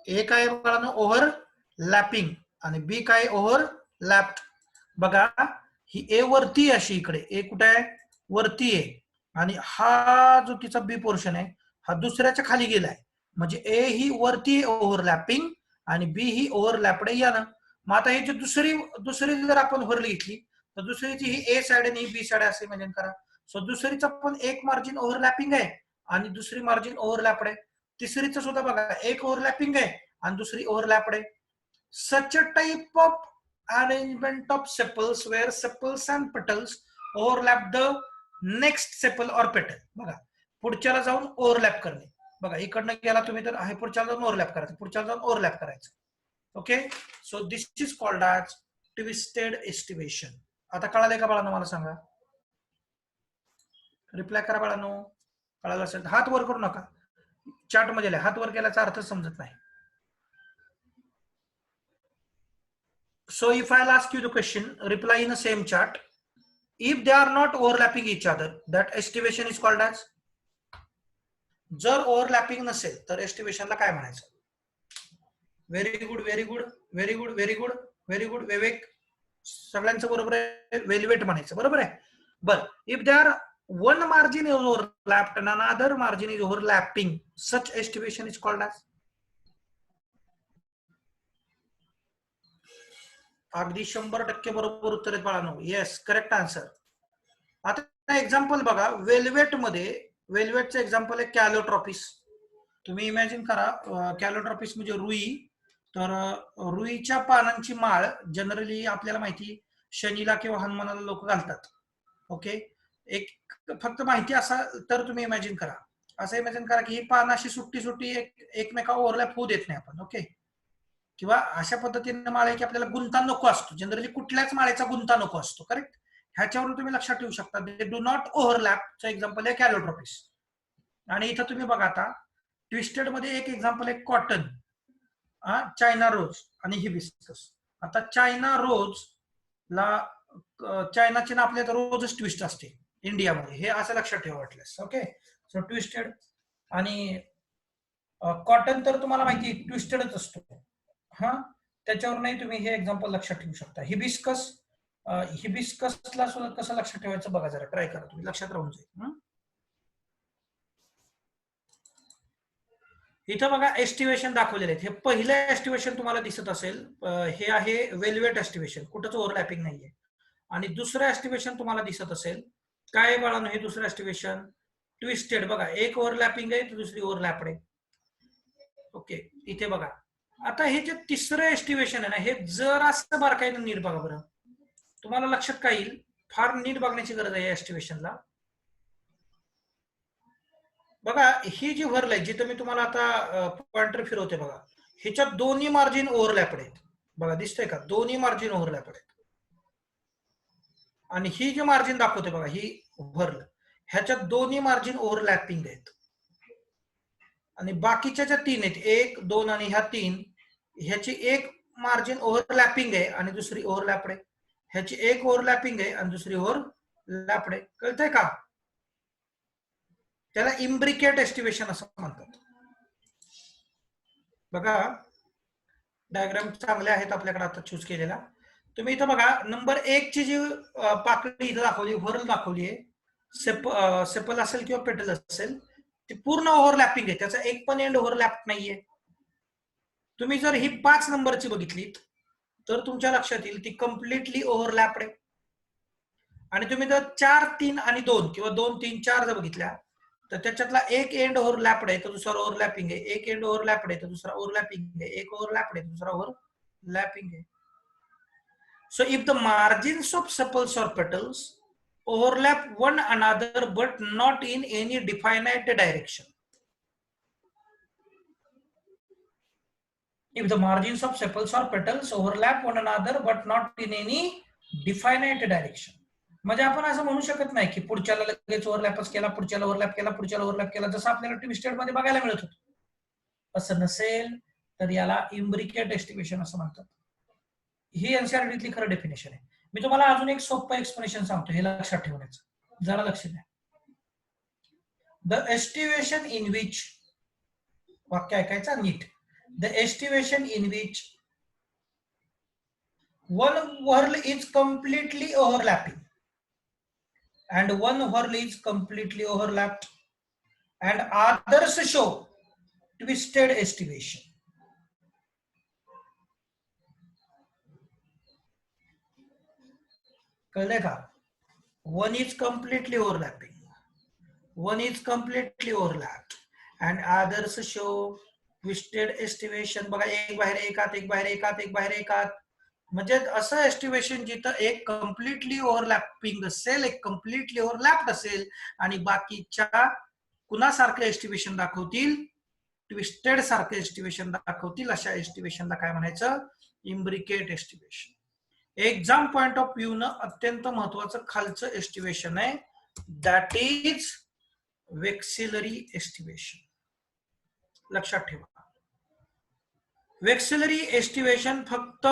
ए काय बघा ओव्हर लॅपिंग आणि बी काय ओव्हर लॅप्ड. बघा ही ए वरती अशी इकडे, ए कुठे आहे वरती आहे आणि हा जो तिचा बी पोर्शन आहे हा दुसऱ्याच्या खाली गेलाय. म्हणजे ए ही वरती ओव्हरलॅपिंग आणि बी ही ओव्हरलॅपड आहे यानं. मग आता हे जे दुसरी जर आपण व्हर्ल घेतली तर दुसरीची ही ए साइड आणि ही बी साइड असे इमॅजिन करा. सो दुसरीचा पण एक मार्जिन ओव्हरलॅपिंग आहे आणि दुसरी मार्जिन ओव्हरलॅपड आहे. तिसरीचं सुद्धा बघा, एक ओव्हरलॅपिंग आहे आणि दुसरी ओव्हरलॅपड आहे. Such a type of arrangement of sepals where sepals and petals overlap the next sepal or petal. बघा, पुढच्याला जाऊन ओव्हरलॅप करणे. बघा, इकडनं गेला तुम्ही तर आहे, पुढच्याला जाऊन ओव्हरलॅप करायचं, पुढच्याला जाऊन ओव्हरलॅप करायचं. Okay, so this is called as twisted estimation. आता कळालंय का बाळांनो? मला सांगा, रिप्लाय करा बाळांनो. कळालं असेल हात वर करू नका, चार्ट मध्ये हात वर केल्याचा अर्थ समजत नाही. So if I'll ask you the question, reply in the same chart. If they are not overlapping each other, that estimation is called as. जर ओव्हरलॅपिंग नसेल तर एस्टिमेशनला काय म्हणायचं? Very good, very good, very good, very good, very good. Vivek, सगळ्यांचं बरोबर आहे. Valvate म्हणायचं, बरोबर आहे. बर, if they are one margin is overlapped and another margin is overlapping, such estimation is called as. अगदी 100% बरोबर उत्तर आहे बाळांनो. Yes, correct answer. आता एक्झाम्पल बघा, वेल्वेट मध्ये, वेल्वेटचं एक्झाम्पल आहे कॅलोट्रॉपिस. तुम्ही इमॅजिन करा, कॅलोट्रॉपिस म्हणजे रुई. तर रुईच्या पानांची माळ जनरली आपल्याला माहिती शनीला किंवा हनुमानाला लोक घालतात. ओके, एक फक्त माहिती असा तर तुम्ही इमॅजिन करा, असं इमॅजिन करा की ही पान अशी सुट्टी सुट्टी एकमेका ओव्हरलॅप होऊ देत नाही आपण. ओके, किंवा अशा पद्धतीने माळ आहे की आपल्याला गुंता नको असतो. जनरली कुठल्याच माळेचा गुंता नको असतो. करेक्ट, ह्याच्यावरून तुम्ही लक्षात ठेवू शकता दे डू नॉट ओव्हरलॅपचं एक्झाम्पल आहे कॅलोट्रॉपिस. आणि इथं तुम्ही बघा, आता ट्विस्टेड मध्ये एक एक्झाम्पल आहे कॉटन, चायना रोज आणि हिबिस्कस. आता चायना रोज ला चायनाचे ना आपल्या रोजच ट्विस्ट असते इंडियामध्ये, हे असं लक्षात ठेवा वाटल्यास. Okay, so twisted. आणि कॉटन तर तुम्हाला माहिती ट्विस्टेडच असतो. हा, त्याच्यावर नाही तुम्ही हे एक्झाम्पल लक्षात ठेवू शकता. हिबिस्कस, हिबिस्कसला सुद्धा कसं लक्षात ठेवायचं बघा, जरा ट्राय करा तुम्ही, लक्षात राहून जाईल. इथं बघा एस्टिमेशन दाखवलेले आहेत. हे पहिलं एस्टिमेशन तुम्हाला दिसत असेल, हे आहे वेल्वेट एस्टिमेशन, कुठंच ओव्हरलॅपिंग नाहीये. आणि दुसरं एस्टिमेशन तुम्हाला दिसत असेल, काय बाळांनो हे दुसरं एस्टिमेशन? ट्विस्टेड. बघा, एक ओव्हरलॅपिंग आहे तर दुसरी ओव्हरलॅपड आहे. ओके, इथे बघा. आता हे जे तिसरं एस्टिमेशन आहे ना, हे जर असं बारकाईनं नीट बघा बरं, तुम्हाला लक्षात काय येईल. फार नीट बघण्याची गरज आहे या एस्टिमेशनला. बघा, ही जी व्हर्ल आहे जिथे मी तुम्हाला आता पॉइंटर फिरवते बघा, ह्याच्यात दोन्ही मार्जिन ओव्हरलॅपड आहेत. बघा, दिसतंय का? दोन्ही मार्जिन ओव्हरलॅपड आहेत. आणि ही जी मार्जिन दाखवते बघा, ही व्हर्ल, ह्याच्यात दोन्ही मार्जिन ओव्हरलॅपिंग आहेत. आणि बाकीच्या ज्या तीन आहेत, 1, 2 आणि ह्या 3, ह्याची एक मार्जिन ओव्हरलॅपिंग आहे आणि दुसरी ओव्हरलॅपड आहे. ह्याची एक ओव्हरलॅपिंग आहे आणि दुसरी ओव्हरलॅपड आहे. कळतंय का? त्याला इम्ब्रिकेट एस्टिमेशन असं म्हणतात. बघा, डायग्राम चांगले आहेत आपल्याकडे आता चूज केलेला. तुम्ही इथं बघा, नंबर 1 ची जी पाकळी इथं दाखवली, व्हर्ल दाखवली आहे, सेपल असेल किंवा पेटल असेल, ती पूर्ण ओव्हरलॅपिंग आहे, त्याचा एक पण एंड ओव्हरलॅप नाहीये. तुम्ही जर ही 5 नंबरची बघितलीत तर तुमच्या लक्षात येईल ती कम्प्लिटली ओव्हरलॅपड आहे. आणि तुम्ही जर 4, 3 आणि 2 किंवा 2, 3, 4 जर बघितल्या तर त्याच्यातला एक एंड ओव्हरलॅपड आहे तर दुसरा ओव्हरलॅपिंग आहे, एक एंड ओव्हरलॅपड आहे तर दुसरा ओव्हरलॅपिंग आहे, एक ओव्हरलॅपड आहे तर दुसरा ओव्हरलॅपिंग आहे. So if the margins of sepals or petals overlap one another but not in any definite direction. If the margins of sepals or petals overlap one another but not in any definite direction. म्हणजे आपण असं म्हणू शकत नाही की पुढच्याला लगेच ओव्हरलॅपच केला, पुढच्याला overlap केला, पुढच्याला ओव्हरलॅप केला, जसं आपल्याला ट्विस्टेड मध्ये बघायला मिळत होतं. असं नसेल तर याला इम्ब्रिकेट एस्टिमेशन असं म्हणतात. ही एनसीईआरटीतली खरं डेफिनेशन आहे. मी तुम्हाला अजून एक सोपं एक्सप्लेनेशन सांगतो, हे लक्षात ठेवण्याचं, जरा लक्ष द्या. द एस्टिमेशन इन विच, वाक्य ऐकायचा नीट. The estimation in which one whirl is completely overlapping and one whirl is completely overlapped and others show twisted estimation. कळलंय का? One is completely overlapping, one is completely overlapped and others show twisted estivation. बघा, एक बाहेर एक आत, एक बाहेर एक आत, एक बाहेर एक आत, म्हणजे असं एस्टिमेशन जिथं एक कम्प्लिटली ओव्हरलॅपिंग असेल, एक कम्प्लिटली ओव्हरलॅप्ड असेल आणि बाकीच्या कुणासारखं एस्टिमेशन दाखवतील, ट्विस्टेड सारखं एस्टिमेशन दाखवतील, अशा एस्टिमेशनला काय म्हणायचं, imbricate estimation. Exam point of view न अत्यंत महत्वाचं खालचं एस्टिमेशन आहे, दॅट इज वेक्सिलरी एस्टिमेशन. लक्षात ठेवा, वेक्सिलरी एस्टिमेशन फक्त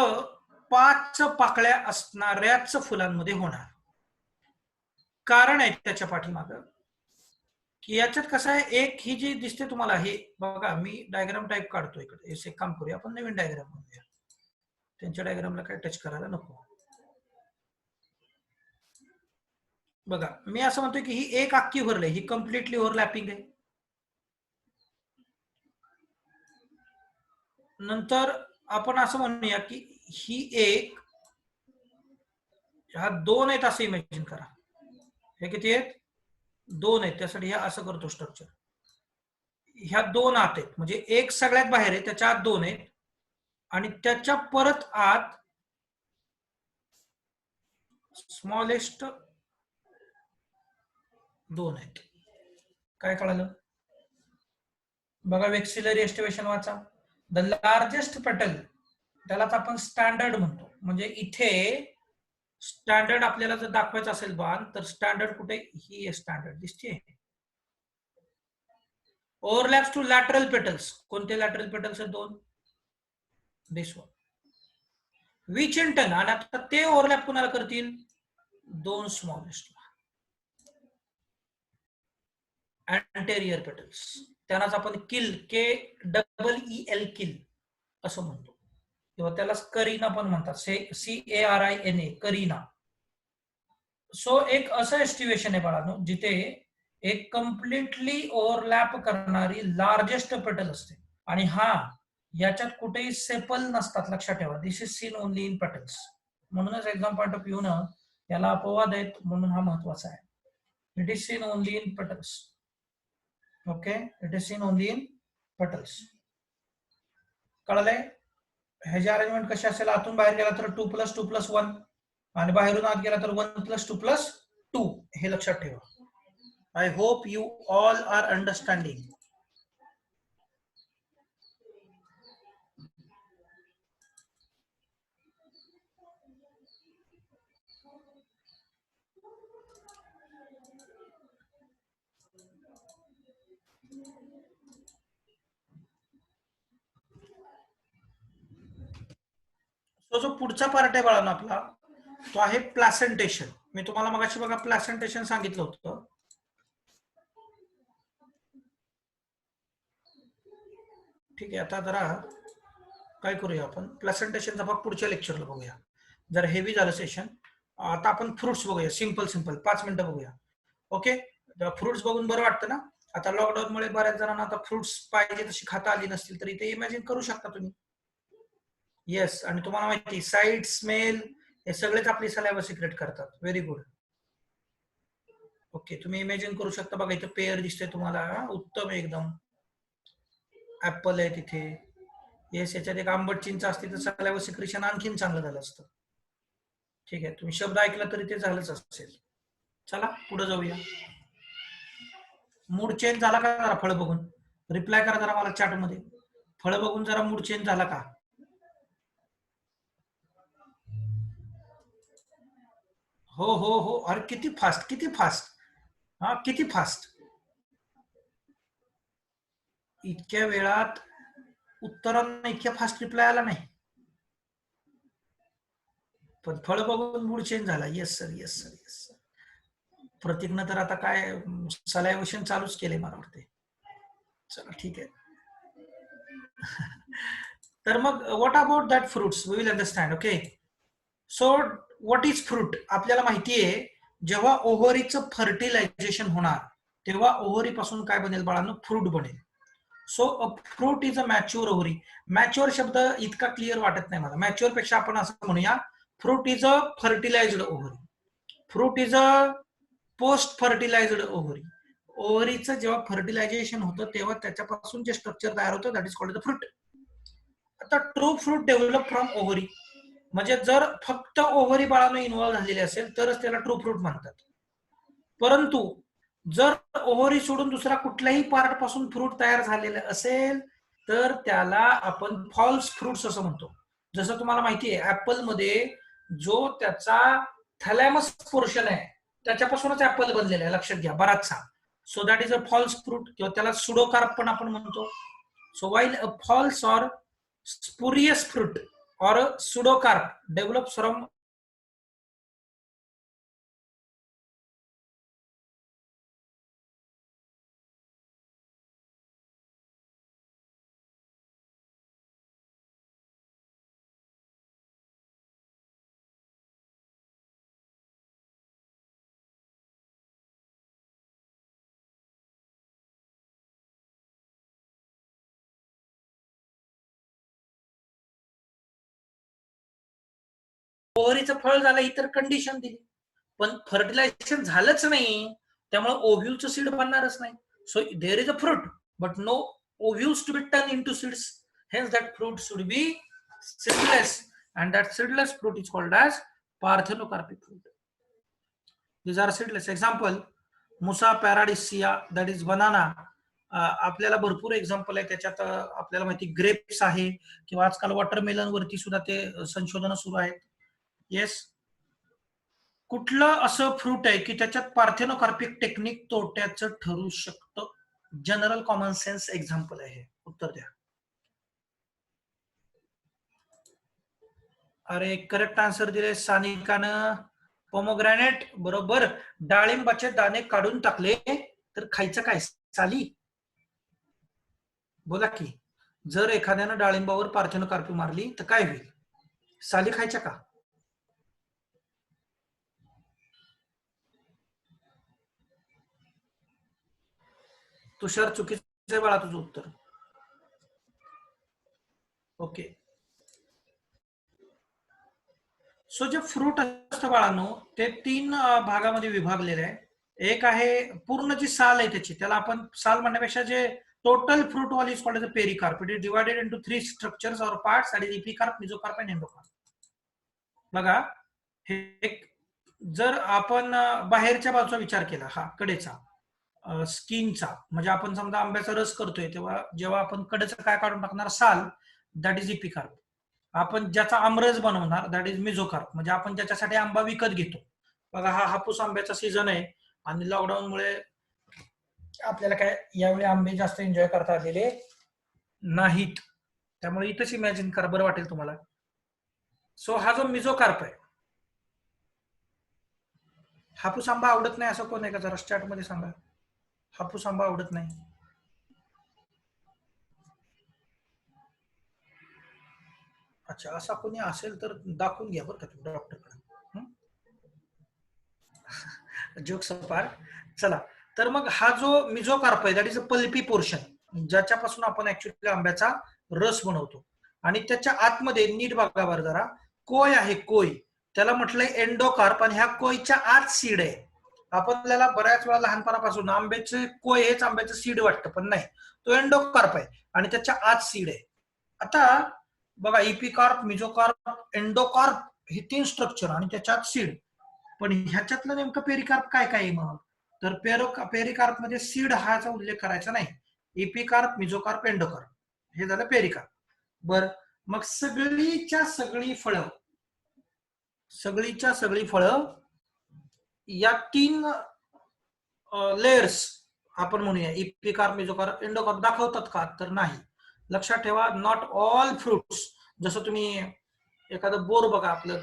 5 पाकळ्या असणाऱ्याच फुलांमध्ये होणार. कारण आहे त्याच्या पाठीमागं की याच्यात कसं आहे, एक ही जी दिसते तुम्हाला, हे बघा मी डायग्राम टाईप काढतो इकडे. एक काम करूया आपण, नवीन डायग्राम बनवूया, त्यांच्या डायग्रामला काय टच करायला नको. बघा, मी असं म्हणतोय की ही एक अख्खी भरले, ही कम्प्लिटली ओव्हरलॅपिंग आहे. नंतर आपण असं म्हणूया की ही एक, ह्या 2 आहेत असं इमॅजिन करा. हे किती आहेत, 2 आहेत. त्यासाठी हे असं करतो स्ट्रक्चर. ह्या 2 आत आहेत, म्हणजे एक सगळ्यात बाहेर आहे, त्याच्या आत 2 आहेत आणि त्याच्या परत आत स्मॉलेस्ट 2 आहेत. काय कळालं? बघा, वेक्सिलरी एस्टिमेशन वाचा. द लार्जेस्ट पेटल, त्यालाच आपण स्टँडर्ड म्हणतो. म्हणजे इथे स्टँडर्ड आपल्याला जर दाखवायचं असेल बाण, तर स्टँडर्ड कुठे, ही स्टँडर्ड दिसते. ओव्हरलॅप्स टू लॅटरल पेटल्स, कोणते लॅटरल पेटल्स आहेत, 2, दिस वन. विच इन टर्न, आणि आता ते ओव्हरलॅप कुणाला करतील, 2 स्मॉलेस्ट अँटेरियर पेटल्स. त्यांनाच आपण किल, KEEL किल असं म्हणतो, किंवा त्याला करीना पण म्हणतात, CARINA करीना. सो एक असं एस्टिमेशन आहे बाळांनो, जिथे एक कम्प्लिटली ओव्हरलॅप करणारी लार्जेस्ट पेटल असते, आणि हा याच्यात कुठेही सेपल नसतात. लक्षात ठेवा, this is seen only in petals. म्हणूनच एक्झाम पॉइंट ऑफ व्ह्यू न याला अपवाद आहेत, म्हणून हा महत्वाचा आहे. It is seen only in petals. Okay, it is seen only in petals. कळलंय? ह्याची अरेंजमेंट कशी असेल, आतून बाहेर गेला तर 2 + 2 + 1, आणि बाहेरून आत गेला तर 1 + 2 + 2. हे लक्षात ठेवा. I hope you all are understanding. तो जो पुढचा पार्ट आहे बाळांनो आपला, तो आहे प्लॅसेंटेशन. मी तुम्हाला मगाशी बघा प्लॅसेंटेशन सांगितलं होतं. ठीक आहे, आता जरा काय करूया आपण, प्लॅसेंटेशनचा भाग पुढच्या लेक्चरला बघूया. जर हेवी झालं सेशन. आता आपण फ्रुट्स बघूया, सिंपल 5 मिनिटं बघूया. ओके, फ्रुट्स बघून बरं वाटतं ना. आता लॉकडाऊन मुळे बऱ्याच जणांना आता फ्रुट्स पाहिजे तशी खाता आली नसतील, तरी ते इमॅजिन करू शकता तुम्ही. येस, आणि तुम्हाला माहिती, साईट, स्मेल हे सगळेच आपली सलाइवा सिक्रेट करतात. Very good. ओके, तुम्ही इमॅजिन करू शकता. बघा, इथं पेअर दिसतोय तुम्हाला, उत्तम एकदम. ऍपल आहे तिथे. येस, याच्यात एक आंबट चिंच असते तर सलाइवा सिक्रेशन आणखीन चांगलं झालं असतं. ठीक आहे, तुम्ही शब्द ऐकला तरी ते झालंच असेल. चला पुढे जाऊया. मूड चेंज झाला का जरा फळ बघून? रिप्लाय करा जरा मला चॅट मध्ये. फळ बघून जरा मूड चेंज झाला का? हो हो हो, अरे किती फास्ट, किती फास्ट. हा, किती फास्ट. इतक्या वेळात उत्तरांना इतक्या फास्ट रिप्लाय आला नाही, पण फळ बघून मूड चेंज झाला. Yes sir, yes sir, yes sir. प्रतीकनं तर आता काय सलायवेशन चालूच केले मला वाटते. चला ठीक आहे. तर मग what about that fruits, we will understand. Okay, so what is fruit? आपल्याला माहिती आहे, जेव्हा ओव्हरीचं फर्टिलायझेशन होणार तेव्हा ओव्हरीपासून काय बनेल बाळांनो, फ्रूट बनेल. So a fruit is a mature ovary. Mature शब्द इतका क्लिअर वाटत नाही मला. मॅच्युअर पेक्षा आपण असं म्हणूया, fruit is a fertilized ovary. Fruit is a post fertilized ovary. ओव्हरीचं जेव्हा फर्टिलायझेशन होतं तेव्हा त्याच्यापासून जे स्ट्रक्चर तयार होतं that is called the fruit. आता true fruit develop from ovary, म्हणजे जर फक्त ओव्हरी बाळानं इन्व्हॉल्व्ह झालेली असेल तरच त्याला ट्रू फ्रूट म्हणतात. परंतु जर ओव्हरी सोडून दुसरा कुठल्याही पार्ट पासून फ्रूट तयार झालेलं असेल तर त्याला आपण फॉल्स फ्रुट्स असं म्हणतो. जसं तुम्हाला माहिती आहे ऍपल मध्ये जो त्याचा थॅलॅमस पोर्शन आहे त्याच्यापासूनच ऍपल बनलेला आहे, लक्षात घ्या बराचसा. So that is a false fruit, किंवा त्याला सुडोकार्प पण आपण म्हणतो. So while a false or spurious fruit or a pseudocarp develops from ओव्हरीचं फळ झालं ही तर कंडिशन दिली, पण फर्टिलायझेशन झालंच नाही त्यामुळे ओव्ह्यूलचं सीड बनणारच नाही. So there is a fruit but no ovules to be turn into seeds, hence that fruit should be seedless and that seedless fruit is called as parthenocarpic fruit. These are seedless. Example, Musa paradisea, that is banana. आपल्याला भरपूर example आहे त्याच्यात. आपल्याला माहिती grapes आहे किंवा आजकाल watermelon वरती सुद्धा ते संशोधन सुरू आहेत. येस, कुठलं असं फ्रूट आहे की त्याच्यात पार्थेनोकार्पिक टेक्निक तोट्याचं ठरू शकतं? जनरल कॉमन सेन्स एक्झाम्पल आहे, उत्तर द्या. अरे करेक्ट आन्सर दिले सानिकानं, पोमोग्रॅनेट. बरोबर. डाळिंबाचे दाणे काढून टाकले तर खायचं काय? साली. बोला की, जर एखाद्यानं डाळिंबावर पार्थेनोकार्पी मारली तर काय होईल? साली खायच्या का? तुषार चुकीचं आहे बाळा तुझं उत्तर. ओके. सो जे फ्रूट असतं बाळांनो ते 3 भागामध्ये विभागलेले आहे. एक आहे पूर्ण जी साल आहे त्याची, त्याला आपण साल म्हणण्यापेक्षा जे total fruit wall is called as a pericarp. It is divided into 3 structures or parts, that is epicarp, mesocarp and endocarp. बघा, हे जर आपण बाहेरच्या बाजूचा विचार केला, हा कडेचा स्किनचा, म्हणजे आपण समजा आंब्याचा रस करतोय तेव्हा जेव्हा आपण कडेचं काय काढून टाकणार? साल, दॅट इज एपिकार्प. आपण ज्याचा आमरस बनवणार दॅट इज मेसोकार्प, म्हणजे आपण ज्याच्यासाठी आंबा विकत घेतो. बघा, हा हापूस आंब्याचा सीझन आहे आणि लॉकडाऊनमुळे आपल्याला काय यावेळी आंबे जास्त एन्जॉय करता आलेले नाहीत, त्यामुळे इथंच इमॅजिन करा, बरं वाटेल तुम्हाला. सो हा जो मेसोकार्प आहे, हापूस आंबा आवडत नाही असं कोण आहे का? जरा चॅट मध्ये सांगा, हापूस आंबा आवडत नाही. अच्छा, असा कोणी असेल तर दाखवून घ्या बरं का तुम्ही डॉक्टरकडे. Jokes apart. चला, तर मग हा जो मेसोकार्प आहे that is a pulpy portion, ज्याच्यापासून आपण ऍक्च्युअली आंब्याचा रस बनवतो. आणि त्याच्या आतमध्ये नीट बघा बरं जरा, कोय आहे, कोय, त्याला म्हटलंय एंडोकार्प, आणि ह्या कोयच्या आत सीड आहे. आपल्याला बऱ्याच वेळा लहानपणापासून आंब्याचे कोय हेच आंब्याचं सीड वाटतं, पण नाही, तो एंडोकार्प आहे आणि त्याच्या आत सीड आहे. आता बघा, इपिकार्प, मेसोकार्प, एंडोकार्प हे 3 स्ट्रक्चर आणि त्याच्यात सीड. पण ह्याच्यातलं नेमकं पेरिकार्प काय काय आहे मग? तर पेरिकार्प मध्ये सीड हाचा उल्लेख करायचा नाही. इपिकार्प, मेसोकार्प, एंडोकार्प हे झालं पेरिकार्प. बर, मग सगळीच्या सगळी फळं या 3 लेयर्स आपण म्हणूया इपिकार्प, मेसोकार्प, एंडोकार्प दाखवतात का? तर नाही. लक्षात ठेवा, नॉट ऑल फ्रुट्स. जसं तुम्ही एखादं बोर बघा, आपलं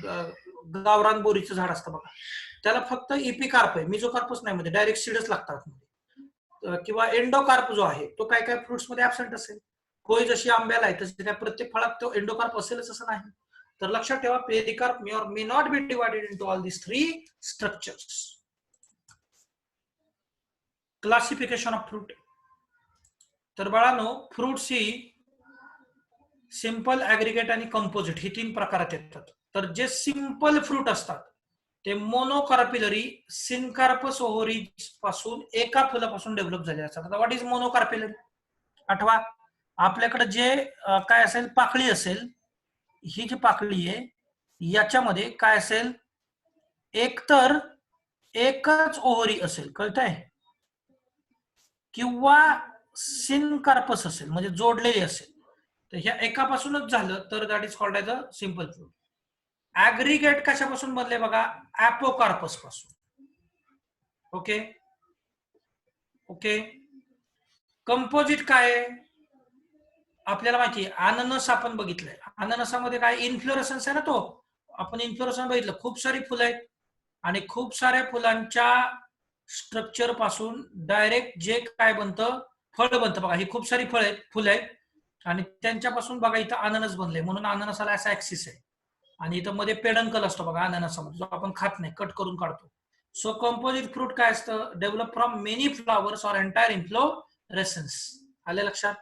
गावरान बोरीचं झाड असतं बघा, त्याला फक्त इपिकार्प आहे, मेसोकार्पच नाही मध्ये, डायरेक्ट सीडच लागतात. किंवा एंडोकार्प जो आहे तो काय काय फ्रुट्स मध्ये ऍबसेंट असेल. कोय जशी आंब्याला आहे तशी काय प्रत्येक फळात तो एंडोकार्प असेलच असं नाही. तर लक्षात ठेवा, पेरिकार्प मे और may not be divided into all this 3 structures. Classification of fruit. तर बाळांनो, फ्रुट्स ही सिंपल, ऍग्रिगेट आणि कंपोजिट ही 3 प्रकारात येतात. तर जे सिंपल फ्रूट असतात ते मोनोकार्पिलरी सिनकार्पस ओव्हरीज पासून एका फुलापासून डेव्हलप झाले असतात. आता व्हॉट इज मोनोकार्पिलरी? आठवा, आपल्याकडे जे काय असेल, पाकळी असेल, ही जी पाकळी आहे याच्यामध्ये काय असेल, एकतर एकच ओव्हरी असेल, कळतंय, किंवा सिनकार्पस असेल म्हणजे जोडलेली असेल. तर ह्या एकापासूनच झालं तर that is called as a simple fruit. Aggregate कशापासून बनले बघा, ऍपोकार्पस पासून. Okay okay. कंपोजिट काय आहे आपल्याला माहिती आहे, अननस आपण बघितलंय. अननसामध्ये काय इन्फ्लोरेसन्स आहे ना, तो आपण इन्फ्लोरेसन्स बघितलं, खूप सारी फुलं आहेत आणि खूप साऱ्या फुलांच्या स्ट्रक्चर पासून डायरेक्ट जे काय बनतं, फळ बनतं बघा. ही खूप सारी फुलं आहेत आणि त्यांच्यापासून बघा इथं अननस बनले, म्हणून अननसाला असा ऍक्सिस आहे. आणि इथं मध्ये पेडंकल असतो बघा अननसामध्ये, जो आपण खात नाही, कट करून काढतो. सो कंपोजिट फ्रूट काय असतं, develop from many flowers or entire inflorescence. आले लक्षात?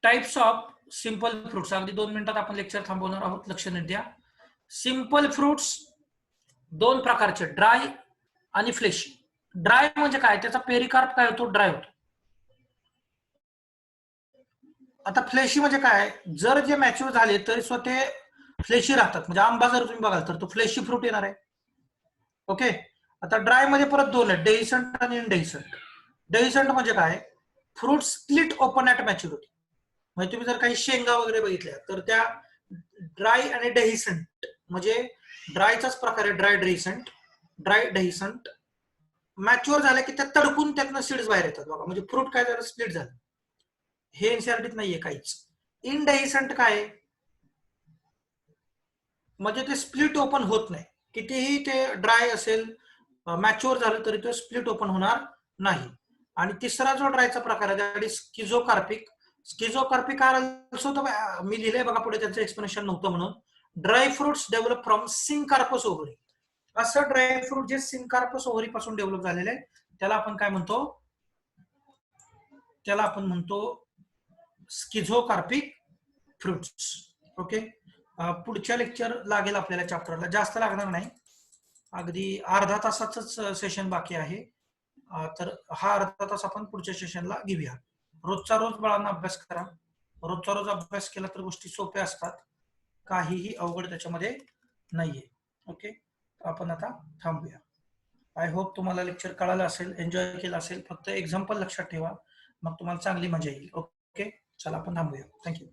Types of simple fruits. अगदी 2 मिनिटात आपण लेक्चर थांबवणार आहोत, लक्ष द्या. सिंपल फ्रुट्स दोन प्रकारचे, ड्राय आणि फ्लेशी. ड्राय म्हणजे काय, त्याचा पेरिकार्प काय होतो, ड्राय होतो. आता फ्लेशी म्हणजे काय, जर जे मॅच्युअर झाले तरी स्वतः फ्लेशी राहतात. म्हणजे आंबा जर तुम्ही बघाल तर तो फ्लेशी फ्रूट येणार आहे. ओके. आता ड्राय मध्ये परत दोन आहेत, डेहिसंट आणि इनडेहिसंट. डेहिसंट म्हणजे काय, fruit split open at maturity. म्हणजे तुम्ही जर काही शेंगा वगैरे बघितल्या तर त्या ड्राय आणि डेहिसंट, म्हणजे ड्रायचाच प्रकार आहे, ड्राय डेहिसंट, ड्राय डेहिसंट. मॅच्युअर झाल्या की त्या तडकून त्यातनं सीड्स बाहेर येतात बघा, म्हणजे फ्रूट काय झालं, स्प्लिट झालं. हे एनसीईआरटीत नाहीये काहीच. इनडेहिसंट काय, म्हणजे ते स्प्लिट ओपन होत नाही, कितीही ते ड्राय असेल, मॅच्युअर झालं तरी तो स्प्लिट ओपन होणार नाही. आणि तिसरा जो ड्रायचा प्रकार आहे दॅट इज स्किझोकार्पिक. स्किझोकार्पिक आल्सो, मी लिहिलंय बघा पुढे, त्याचं एक्सप्लेनेशन नव्हतं म्हणून. Dry fruits develop from syncarpous ovary. असं ड्राय फ्रूट जे सिनकार्पस ओव्हरी पासून डेव्हलप झालेलं आहे त्याला आपण काय म्हणतो, त्याला आपण म्हणतो स्किझोकार्पिक फ्रुट्स. ओके. पुढच्या लेक्चर लागेल आपल्याला चॅप्टरला, जास्त लागणार नाही, अगदी अर्धा तासाच सेशन बाकी आहे. तर हा अर्धा तास आपण पुढच्या सेशनला घेऊया. रोजचा रोज बाळांना अभ्यास करा. रोजचा रोज अभ्यास केला तर गोष्टी सोप्या असतात, काहीही अवघड त्याच्यामध्ये नाहीये. ओके. आपण आता थांबूया. आय होप तुम्हाला लेक्चर कळालं असेल, एन्जॉय केलं असेल. फक्त एक्झाम्पल लक्षात ठेवा, मग तुम्हाला चांगली मजा येईल. ओके, चला आपण थांबूया. थँक्यू.